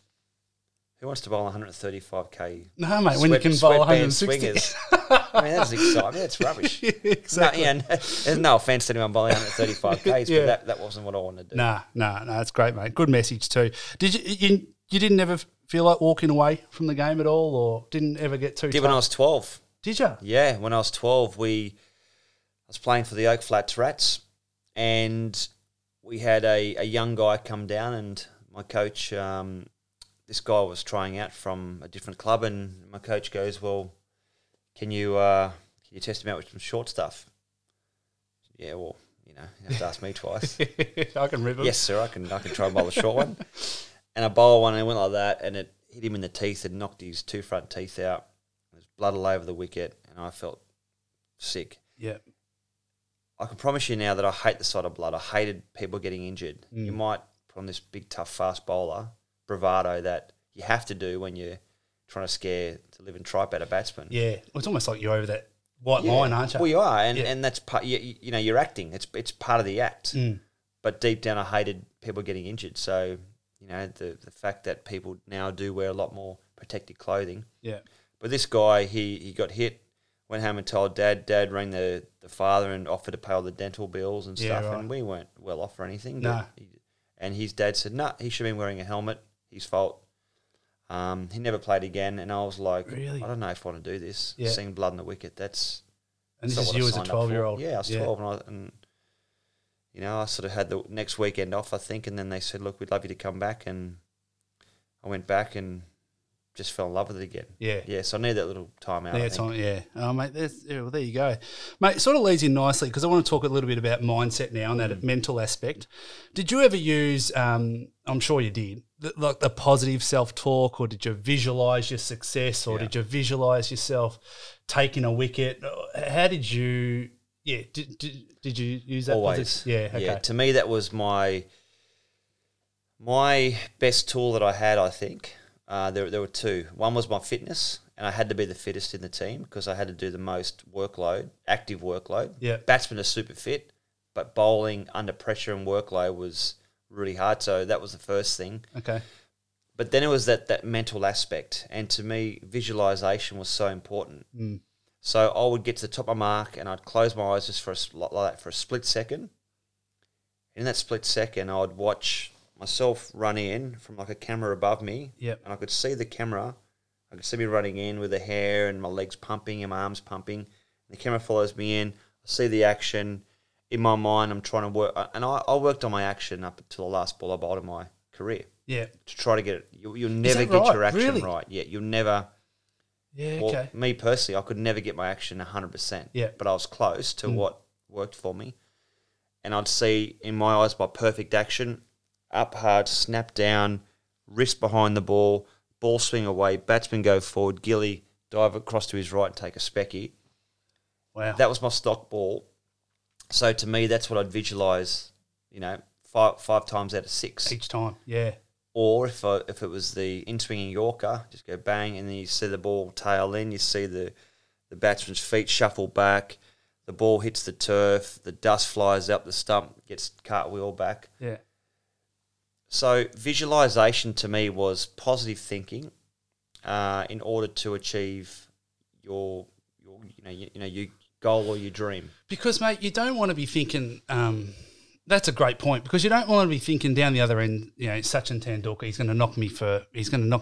who wants to bowl 135k? No, mate, when you can bowl 160. Swingers. I mean, that's exciting. That's rubbish. Yeah, exactly. There's no offence to anyone bowling 135k's, but that wasn't what I wanted to do. No, that's great, mate. Good message too. Did you didn't ever feel like walking away from the game at all, or didn't ever get too? Did when I was 12. Did you? Yeah, when I was 12, I was playing for the Oak Flats Rats, and we had a young guy come down, and my coach, this guy was trying out from a different club, and my coach goes, "Well, can you test him out with some short stuff?" Yeah, well, you have to ask me twice. I can rip him. Yes, sir, I can try and bowl a short one. And I bowled one and it went like that, and it hit him in the teeth and knocked his two front teeth out. There's blood all over the wicket, and I felt sick. Yeah. I can promise you now that I hate the sight of blood. I hated people getting injured. You might put on this big, tough, fast bowler, bravado that you have to do when you're trying to scare the living tripe out of batsmen. Yeah. Well, it's almost like you're over that white line, aren't you? Well, you are, and that's part. You're acting. It's part of the act. But deep down, I hated people getting injured. So, the fact that people now do wear a lot more protective clothing. Yeah. But this guy, he got hit, went home and told Dad. Dad rang the father and offered to pay all the dental bills and stuff. Right. And we weren't well off or anything. No. And his dad said, "No, he should have been wearing a helmet. His fault." He never played again. And I was like, really? I don't know if I want to do this. Yeah. Seeing blood in the wicket, that's... And this is you as a 12-year-old. Yeah, I was 12 and I sort of had the next weekend off, I think, and then they said, "Look, we'd love you to come back," and I went back and just fell in love with it again. Yeah. Yeah, so I need that little time out, I think. Yeah. Oh, mate, well, there you go. Mate, it sort of leads in nicely because I want to talk a little bit about mindset now and that mental aspect. Did you ever use, I'm sure you did, the positive self-talk, or did you visualise your success, or did you visualise yourself taking a wicket? How did you... Yeah, did you use that? Always. Yeah, okay. Yeah, to me that was my best tool that I had, I think. There were two. One was my fitness, and I had to be the fittest in the team because I had to do the most workload, active workload. Yeah. Batsmen are super fit, but bowling under pressure and workload was really hard, so that was the first thing. Okay. But then it was that mental aspect, and to me, visualisation was so important. So I would get to the top of my mark and I'd close my eyes just for a split second. In that split second, I would watch myself run in from like a camera above me. Yep. And I could see the camera. I could see me running in with the hair and my legs pumping and my arms pumping. And the camera follows me in. I see the action. In my mind, I'm trying to work. And I worked on my action up until the last ball I bowled in my career. Yeah. To try to get it. You'll never get your action right. Yeah, you'll never... Yeah, okay. Well, me personally, I could never get my action 100%. Yeah. But I was close to what worked for me. And I'd see, in my eyes, my perfect action, up hard, snap down, wrist behind the ball swing away, batsman go forward, Gilly dive across to his right and take a specky. Wow. That was my stock ball. So to me, that's what I'd visualise, five times out of six. Each time, yeah. Or if it was the in-swinging Yorker, just go bang, and then you see the ball tail in, you see the batsman's feet shuffle back, the ball hits the turf, the dust flies up the stump, gets cartwheel back. Yeah. So visualisation to me was positive thinking in order to achieve your goal or your dream. Because, mate, you don't want to be thinking... That's a great point, because you don't want to be thinking down the other end, Sachin Tendulkar, he's going to knock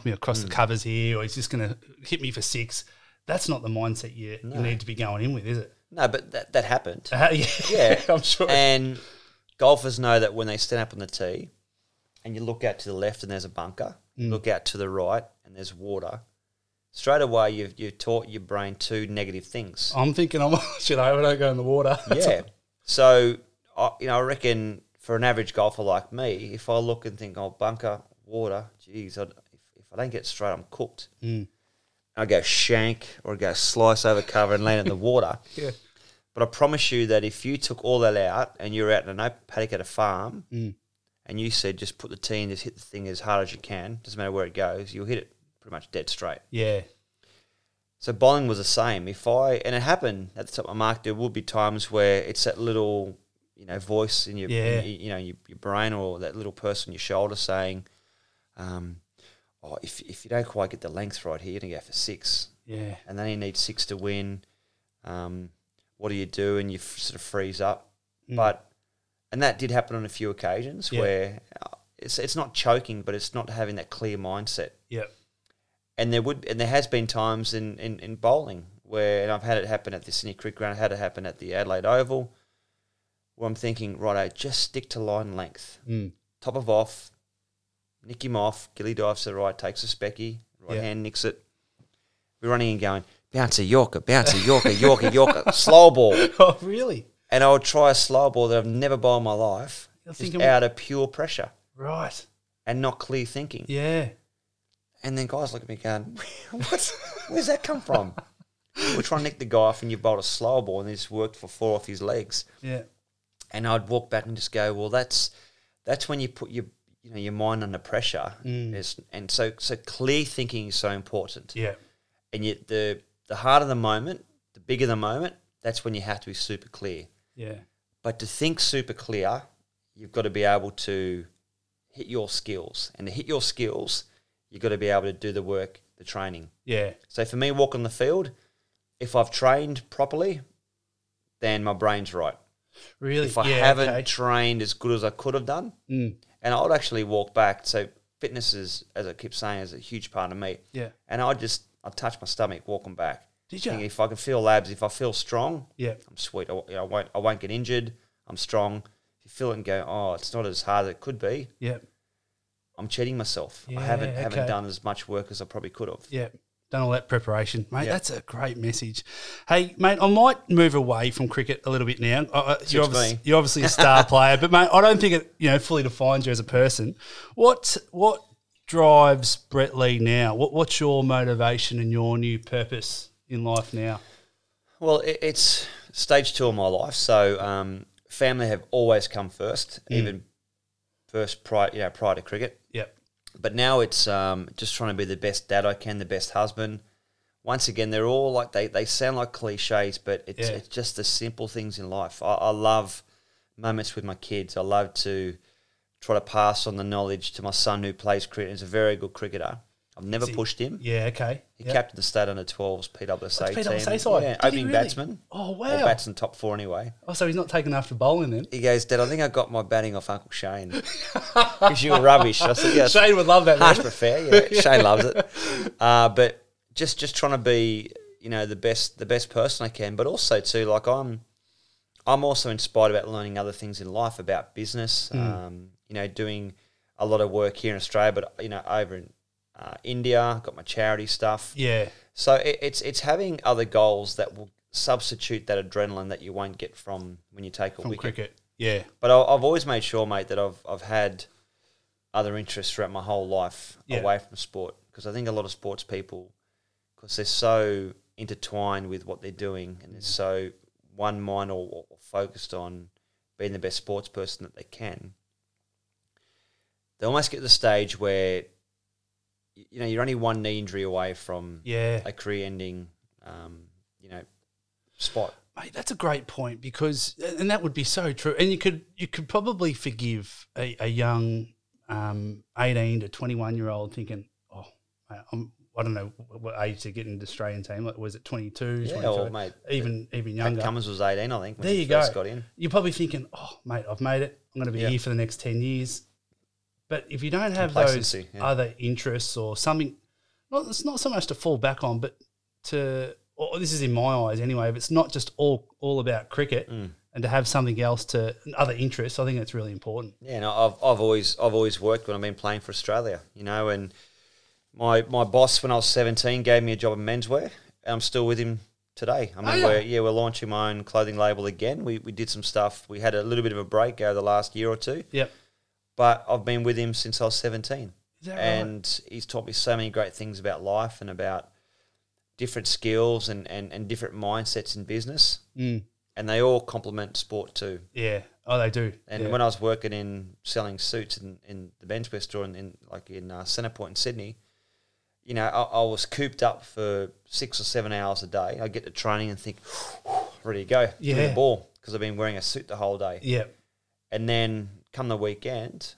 me across the covers here, or he's just going to hit me for six. That's not the mindset you need to be going in with, is it? No, but that happened. Yeah, I'm sure. And golfers know that when they stand up on the tee and you look out to the left and there's a bunker, you look out to the right and there's water, straight away you've taught your brain two negative things. I'm thinking, should I don't go in the water? Yeah. So, I reckon for an average golfer like me, if I look and think, oh, bunker, water, geez, if I don't get straight, I'm cooked. I go shank or I go slice over cover and land in the water. Yeah. But I promise you that if you took all that out and you're out in an open paddock at a farm and you said just put the tee in, just hit the thing as hard as you can, doesn't matter where it goes, you'll hit it pretty much dead straight. Yeah. So bowling was the same. And it happened at the top of my mark, there would be times where it's that little, voice in your, your brain or that little person on your shoulder saying, if you don't quite get the length right here, you're going to go for 6. Yeah. And then you need 6 to win. What do you do? And you sort of freeze up. And that did happen on a few occasions where it's not choking, but it's not having that clear mindset. Yep. And there has been times in bowling where, and I've had it happen at the Sydney Cricket Ground, I've had it happen at the Adelaide Oval, where I'm thinking, righto, just stick to line length. Top of off, nick him off, gilly dives to the right, takes a specky, right hand nicks it. We're running and going, bouncer, Yorker, Yorker, slow ball. Oh, really? And I would try a slow ball that I've never bowled in my life, just out of pure pressure. Right. And not clear thinking. Yeah. And then guys look at me going, where's that come from? We're trying to nick the guy off and you bowled a slow ball and he's worked for 4 off his legs. Yeah. And I'd walk back and just go, well, that's when you put your mind under pressure. And so clear thinking is so important. Yeah. And yet the harder the moment, the bigger the moment, that's when you have to be super clear. Yeah. But to think super clear, you've got to be able to hit your skills. And to hit your skills, you've got to be able to do the work, the training. Yeah. So for me, walk on the field, if I've trained properly, then my brain's right. Really? If I haven't trained as good as I could have done, and I would actually walk back. So fitness is, as I keep saying, is a huge part of me. Yeah. And I'd touch my stomach walking back. Did you? If I can feel labs, if I feel strong, I'm sweet. I won't get injured. I'm strong. If you feel it and go, oh, it's not as hard as it could be. Yeah. I'm cheating myself. I haven't done as much work as I probably could have. Yeah. Done all that preparation, mate. Yeah. That's a great message. Hey, mate, I might move away from cricket a little bit now. You're obviously a star player, but mate, I don't think it fully defines you as a person. What drives Brett Lee now? What's your motivation and your new purpose in life now? Well, it's stage 2 of my life, so family have always come first, even first prior to cricket. Yep. But now it's just trying to be the best dad I can, the best husband. Once again, they're all like they sound like cliches, but it's just the simple things in life. I love moments with my kids. I love to try to pass on the knowledge to my son who plays cricket. He's a very good cricketer. I've never pushed him. Yeah, okay. He captained the state under 12s PWSA team. PWSA side? Yeah, opening batsman. Oh, wow. Or bats in top 4 anyway. Oh, so he's not taken after bowling then? He goes, Dad, I think I got my batting off Uncle Shane. Because you were rubbish. I said, yeah. Shane would love that. Harsh but fair. Yeah, Shane loves it. But just trying to be, the best person I can. But also too, like I'm also inspired about learning other things in life, about business. Doing a lot of work here in Australia, but over in India, got my charity stuff. Yeah. So it's having other goals that will substitute that adrenaline that you won't get from when you take a wicket. Cricket. Yeah. But I've always made sure, mate, that I've had other interests throughout my whole life away from sport, because I think a lot of sports people, because they're so intertwined with what they're doing and they're so one mind or focused on being the best sports person that they can, they almost get to the stage where you're only one knee injury away from a career-ending, spot. Mate, that's a great point, because, and that would be so true. And you could probably forgive a young 18 to 21-year-old thinking, oh, mate, I don't know what age to get into the Australian team. Like, was it 22, 23? Or, mate, even younger. Pat Cummins was 18, I think, when there he first got in. You're probably thinking, oh, mate, I've made it. I'm going to be here for the next 10 years. But if you don't have those other interests or something, it's not so much to fall back on, but to or this is in my eyes anyway, if it's not just all about cricket and to have something else to other interests, I think that's really important. Yeah, no, I've always worked when I've been playing for Australia, you know, and my boss when I was 17 gave me a job in menswear, and I'm still with him today. I mean, we're launching my own clothing label again. We did some stuff. We had a little bit of a break over the last year or two. Yep. But I've been with him since I was 17. Is that and right? He's taught me so many great things about life and about different skills and different mindsets in business. And they all complement sport too. Yeah. Oh, they do. And when I was working in selling suits in the menswear store in Centrepoint in Sydney, you know, I was cooped up for 6 or 7 hours a day. I get to training and think, ready to go, give me the ball, because I've been wearing a suit the whole day. Yeah. And then come the weekend,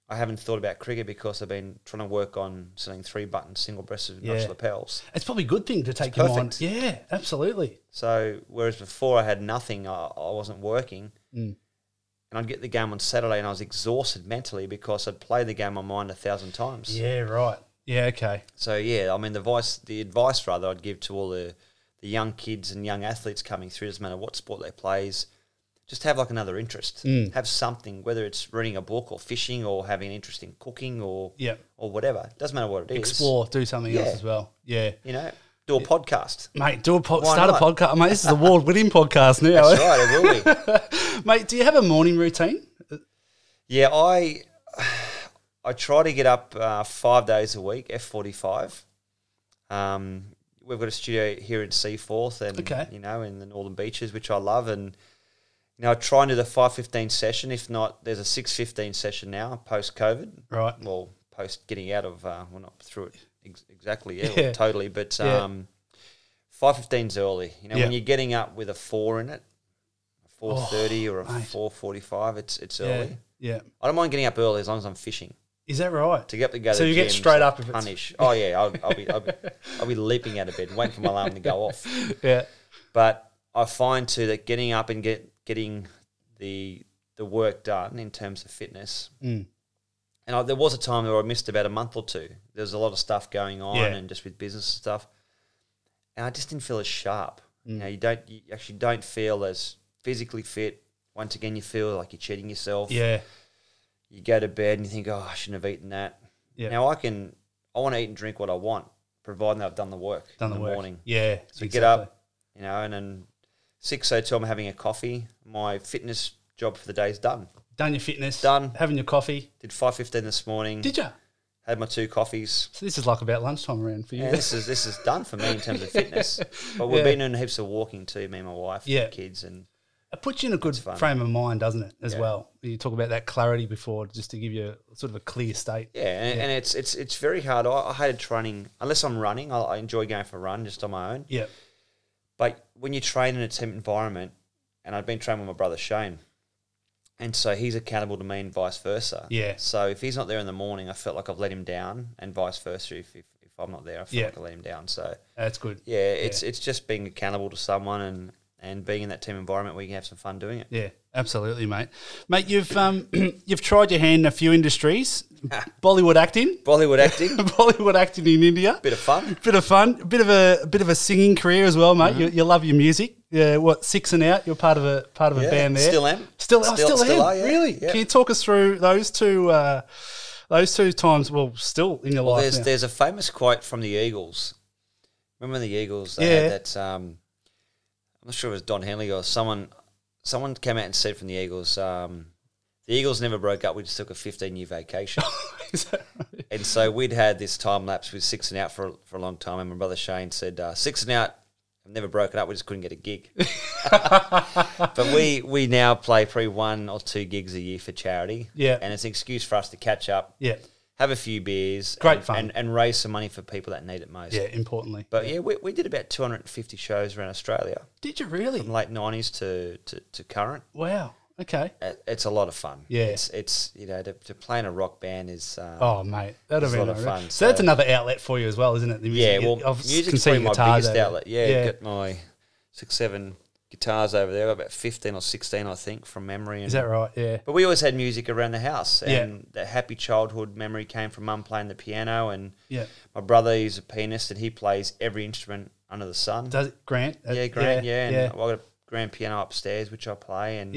I haven't thought about cricket because I've been trying to work on selling 3-button single-breasted notch lapels. It's probably a good thing to take your mind. Yeah, absolutely. So whereas before I had nothing, I wasn't working, and I'd get the game on Saturday and I was exhausted mentally because I'd played the game on my mind 1,000 times. Yeah, right. Yeah, okay. So, yeah, I mean, the advice I'd give to all the young kids and young athletes coming through, doesn't matter what sport they play, is just have like another interest. Have something, whether it's reading a book or fishing or having an interest in cooking or whatever. Doesn't matter what it is. Explore, do something else as well. Yeah. You know, do a podcast. Mate, start a podcast. Mate, this is a award-winning podcast now. That's right, it will be. Mate, do you have a morning routine? Yeah, I try to get up 5 days a week, F45. We've got a studio here in Seaforth and, you know, in the Northern Beaches, which I love. And, you know, I try and do the 5:15 session. If not, there's a 6:15 session now, post-COVID. Right. Well, post getting out of, we're not through it exactly yet, totally. But 5:15's early. You know, when you're getting up with a 4 in it, a 4:30 or a 4:45, it's early. Yeah. I don't mind getting up early as long as I'm fishing. Is that right? To get up to go to so the you gym, get straight up if it's punish. Oh yeah, I'll be leaping out of bed, waiting for my alarm to go off. Yeah. But I find too that getting up and getting the work done in terms of fitness. And there was a time where I missed about a month or two. There was a lot of stuff going on and just with business stuff, and I just didn't feel as sharp. You know, you actually don't feel as physically fit. Once again, you feel like you're cheating yourself. Yeah. You go to bed and you think, oh, I shouldn't have eaten that. Yeah. Now I want to eat and drink what I want, providing that I've done the work in the morning. Yeah. So you get up, you know, and then 6:02 I'm having a coffee. My fitness job for the day is done. Done your fitness. Done. Having your coffee. Did 5:15 this morning. Did you? Had my 2 coffees. So this is like about lunchtime around for you. Yeah, this is done for me in terms of fitness. But we've been doing heaps of walking too, me and my wife and the kids, and it puts you in a good frame of mind, doesn't it, as well? You talk about that clarity before, just to give you sort of a clear state. Yeah, and it's very hard. I hated training. Unless I'm running, I enjoy going for a run just on my own. Yeah. But when you train in a team environment, and I've been training with my brother Shane, and so he's accountable to me and vice versa. Yeah. So if he's not there in the morning, I felt like I've let him down, and vice versa. If I'm not there, I feel like I let him down. So that's good. Yeah, it's just being accountable to someone and being in that team environment where you can have some fun doing it. Yeah, absolutely, mate. Mate, you've tried your hand in a few industries. Bollywood acting. Bollywood acting in India. Bit of fun. Bit of a singing career as well, mate. You love your music. Yeah, what, 6 and Out? You're part of a band there. Still am. Still am. Are, yeah. Really? Yeah. Can you talk us through those two times? Well, still in your life. There's a famous quote from the Eagles. Remember the Eagles? They had that. I'm not sure if it was Don Henley or someone came out and said from the Eagles, the Eagles never broke up. We just took a 15-year vacation. Is that right? And so we'd had this time lapse with 6 and Out for a long time. And my brother Shane said, 6 and Out, I've never broken up. We just couldn't get a gig. But we now play probably 1 or 2 gigs a year for charity. Yeah. And it's an excuse for us to catch up. Yeah. Have a few beers. Great fun. And raise some money for people that need it most. Yeah, importantly. But we did about 250 shows around Australia. Did you really? From late 90s to current. Wow. Okay. It's a lot of fun. Yeah. It's you know, to play in a rock band is oh, mate. That'd be a lot of fun. So that's another outlet for you as well, isn't it? The music. Yeah, well, music's probably my biggest outlet. Yeah, got my 6, 7 guitars over there, about 15 or 16, I think, from memory. Is that right? Yeah. But we always had music around the house, and that happy childhood memory came from Mum playing the piano, and my brother is a pianist, and he plays every instrument under the sun. Does it, Grant? Yeah, Grant. And I've got a grand piano upstairs which I play, and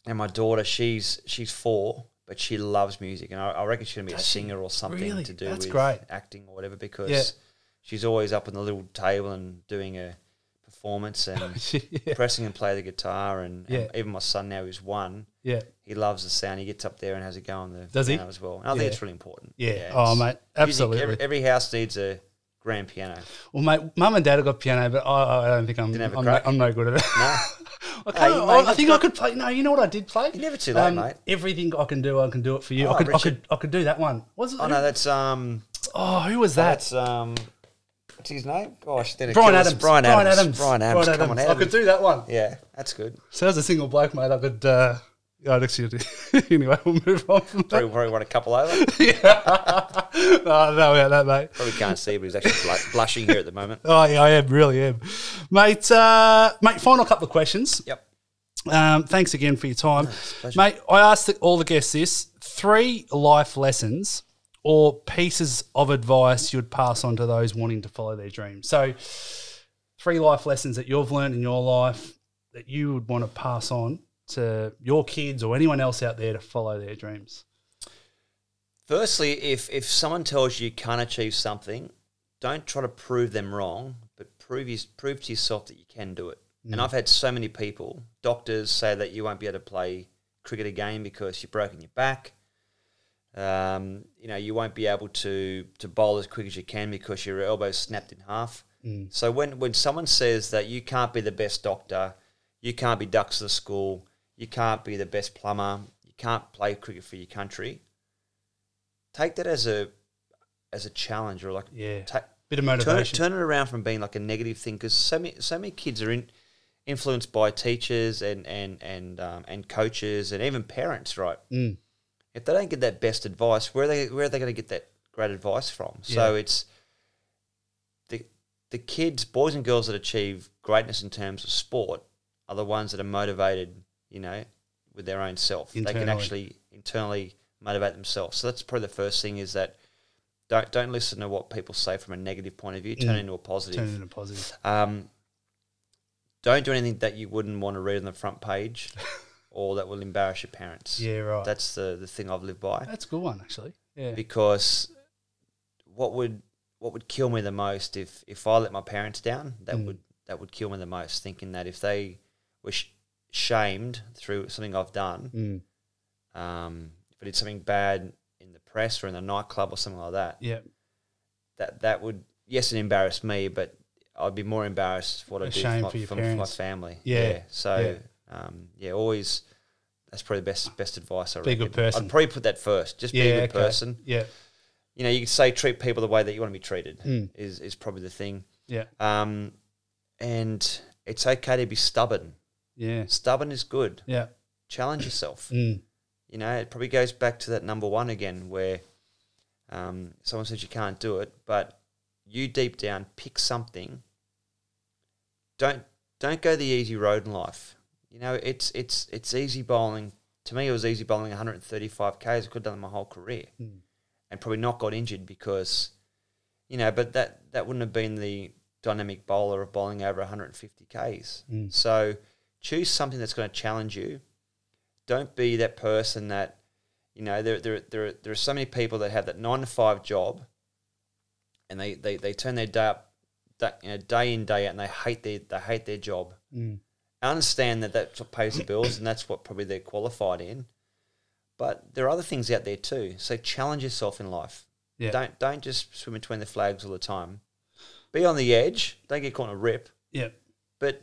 and my daughter, she's 4, but she loves music, and I reckon she's gonna be a singer or something to do with acting or whatever, because she's always up on the little table and doing a performance and pressing and play the guitar, and even my son now, who's 1, he loves the sound. He gets up there and has a go on the piano as well. And I think it's really important. Oh, mate, absolutely. Music, every house needs a grand piano. Well, mate, Mum and Dad have got piano, but I don't think I'm no good at it. No. I think I could play. No, you know what I did play? You're never too late, mate. Everything I can do it for you. I could do that one. Was it? Oh no, that's who was that? That's what's his name? Gosh, Brian Adams. Brian Adams. Come on, Adams. I could do that one. Yeah, that's good. So as a single bloke, mate, I could. Anyway, we'll move on from that. Probably want a couple over. No, about that, mate. Probably can't see, but he's actually blushing here at the moment. Oh, yeah, I am, really am. Mate, final couple of questions. Yep. Thanks again for your time. Pleasure. Mate, I asked all the guests this. 3 life lessons or pieces of advice you'd pass on to those wanting to follow their dreams. So 3 life lessons that you've learned in your life that you would want to pass on to your kids or anyone else out there to follow their dreams. Firstly, if someone tells you can't achieve something, don't try to prove them wrong, but prove to yourself that you can do it. And I've had so many people, doctors, say that you won't be able to play cricket again because you've broken your back. You won't be able to bowl as quick as you can because your elbow's snapped in half. So when someone says that you can't be the best doctor, you can't be ducks at the school, you can't be the best plumber, you can't play cricket for your country, take that as a challenge, or like bit of motivation. Turn it around from being like a negative thing, because so many kids are influenced by teachers and coaches and even parents, right? If they don't get that best advice, where are they going to get that great advice from? So it's the kids, boys and girls that achieve greatness in terms of sport are the ones that are motivated, with their own self. Internally. They can actually internally motivate themselves. So that's probably the first thing, is that don't listen to what people say from a negative point of view. Turn it into a positive. Don't do anything that you wouldn't want to read on the front page or that will embarrass your parents. Yeah, right. That's the thing I've lived by. That's a good one, actually. Yeah. Because what would kill me the most if I let my parents down, that would kill me the most, thinking that if they were shamed through something I've done, if I did something bad in the press or in the nightclub or something like that, that would, yes, it embarrassed me, but I'd be more embarrassed for what I did for my family. So always, that's probably the best advice I reckon. Be a good person. I'd probably put that first. Just be a good person. Yeah. You could say treat people the way that you want to be treated is probably the thing. Yeah. And it's okay to be stubborn. Yeah. Stubborn is good. Yeah. Challenge yourself. It probably goes back to that number 1 again, where someone says you can't do it, but you deep down pick something. Don't go the easy road in life. It's easy bowling. To me, it was easy bowling 135 Ks. I could have done it my whole career, and probably not got injured because, but that wouldn't have been the dynamic bowler of bowling over 150 Ks. So choose something that's going to challenge you. Don't be that person that, there are so many people that have that 9-to-5 job, and they turn their day up, day in, day out, and they hate their job. I understand that that's what pays the bills, and that's what probably they're qualified in. But there are other things out there too. So challenge yourself in life. Yeah. Don't just swim between the flags all the time. Be on the edge. Don't get caught in a rip. Yeah. But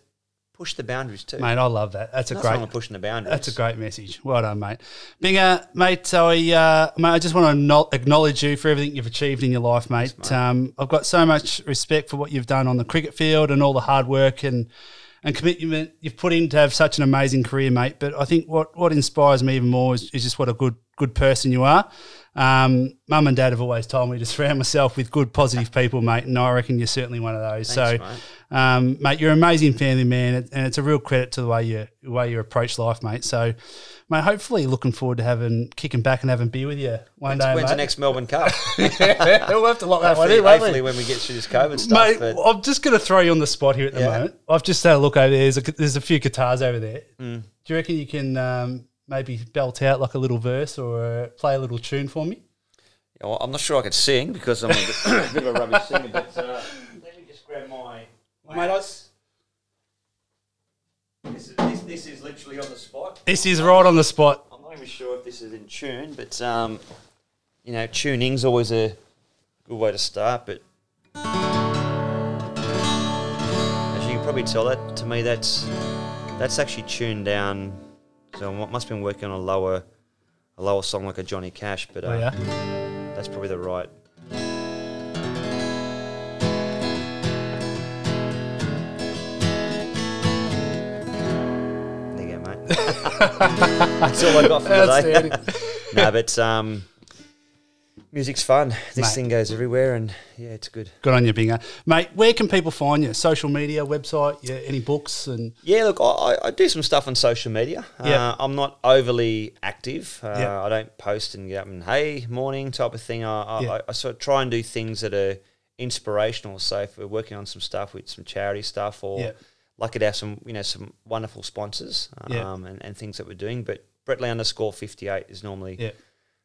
push the boundaries too. Mate, I love that. That's Nothing wrong with pushing the boundaries. That's a great message. Well done, mate. Binga, mate, I just want to acknowledge you for everything you've achieved in your life, mate. Thanks, mate. I've got so much respect for what you've done on the cricket field and all the hard work and commitment you've put in to have such an amazing career, mate. But I think what inspires me even more is just what a good good person you are. Mum and Dad have always told me to surround myself with good, positive people, mate, and I reckon you're certainly one of those. Thanks, mate, you're an amazing family man, and it's a real credit to the way you approach life, mate. So, mate, hopefully looking forward to kicking back and having beer with you one day, When's mate. the next Melbourne Cup? Yeah, we'll have to lock that one in, won't Hopefully we? when we get through this COVID stuff. Mate, I'm just going to throw you on the spot here at the moment. I've just had a look over there. There's a few guitars over there. Do you reckon you can maybe belt out like a little verse or play a little tune for me? Well, I'm not sure I could sing because I'm a bit of a rubbish singer, but let me just grab my axe. This is literally on the spot. This is right on the spot. I'm not even sure if this is in tune, but tuning's always a good way to start. But as you can probably tell, that to me that's actually tuned down. So I must have been working on a lower song like a Johnny Cash, but that's probably the right. There you go, mate. That's all I got for today. No, but music's fun. This thing goes everywhere, and yeah, it's good. Good on you, Binga. Mate, where can people find you? Social media, website, any books? And yeah, look, I do some stuff on social media. I'm not overly active. I don't post and get up and, hey, morning type of thing. I sort of try and do things that are inspirational. So if we're working on some stuff with some charity stuff or lucky to have some wonderful sponsors and things that we're doing. But Bretley_58 is normally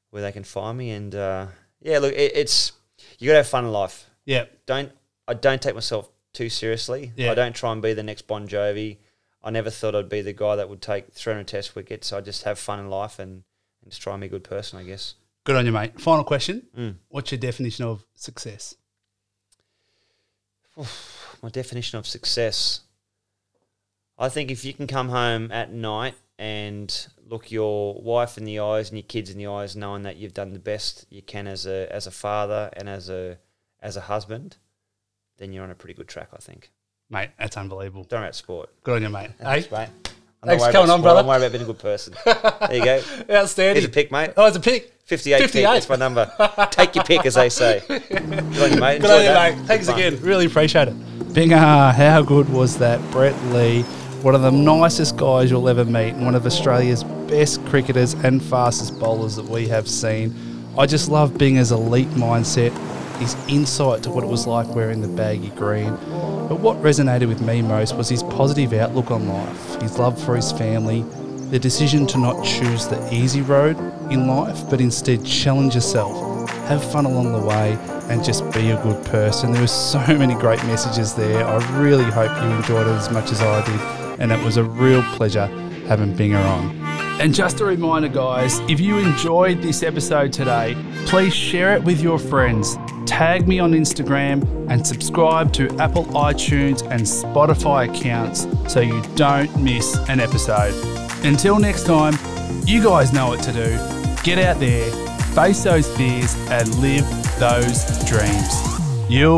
where they can find me. And look, it's you got to have fun in life. Yeah. I don't take myself too seriously. I don't try and be the next Bon Jovi. I never thought I'd be the guy that would take 300 test wickets. I just have fun in life and just try and be a good person, I guess. Good on you, mate. Final question. What's your definition of success? My definition of success, I think if you can come home at night and look your wife in the eyes and your kids in the eyes, knowing that you've done the best you can as a father and as a husband, then you're on a pretty good track, I think. Mate, that's unbelievable. Don't about sport. Good on you, mate. Thanks, mate. Thanks for coming on, brother. I'm worried about being a good person. There you go. Outstanding. Here's a pick, mate. Oh, it's a pick. 58 pick. That's my number. Take your pick, as they say. Good on you, mate. Good on you, mate. Thanks again. Really appreciate it. Binga, how good was that? Brett Lee, one of the nicest guys you'll ever meet and one of Australia's best cricketers and fastest bowlers that we have seen. I just love Binga's elite mindset, his insight to what it was like wearing the baggy green. But what resonated with me most was his positive outlook on life, his love for his family, the decision to not choose the easy road in life, but instead challenge yourself, have fun along the way, and just be a good person. There were so many great messages there. I really hope you enjoyed it as much as I did, and it was a real pleasure having Binga on. And just a reminder, guys, if you enjoyed this episode today, please share it with your friends, tag me on Instagram, and subscribe to Apple iTunes and Spotify accounts so you don't miss an episode. Until next time, you guys know what to do. Get out there, face those fears, and live those dreams. You'll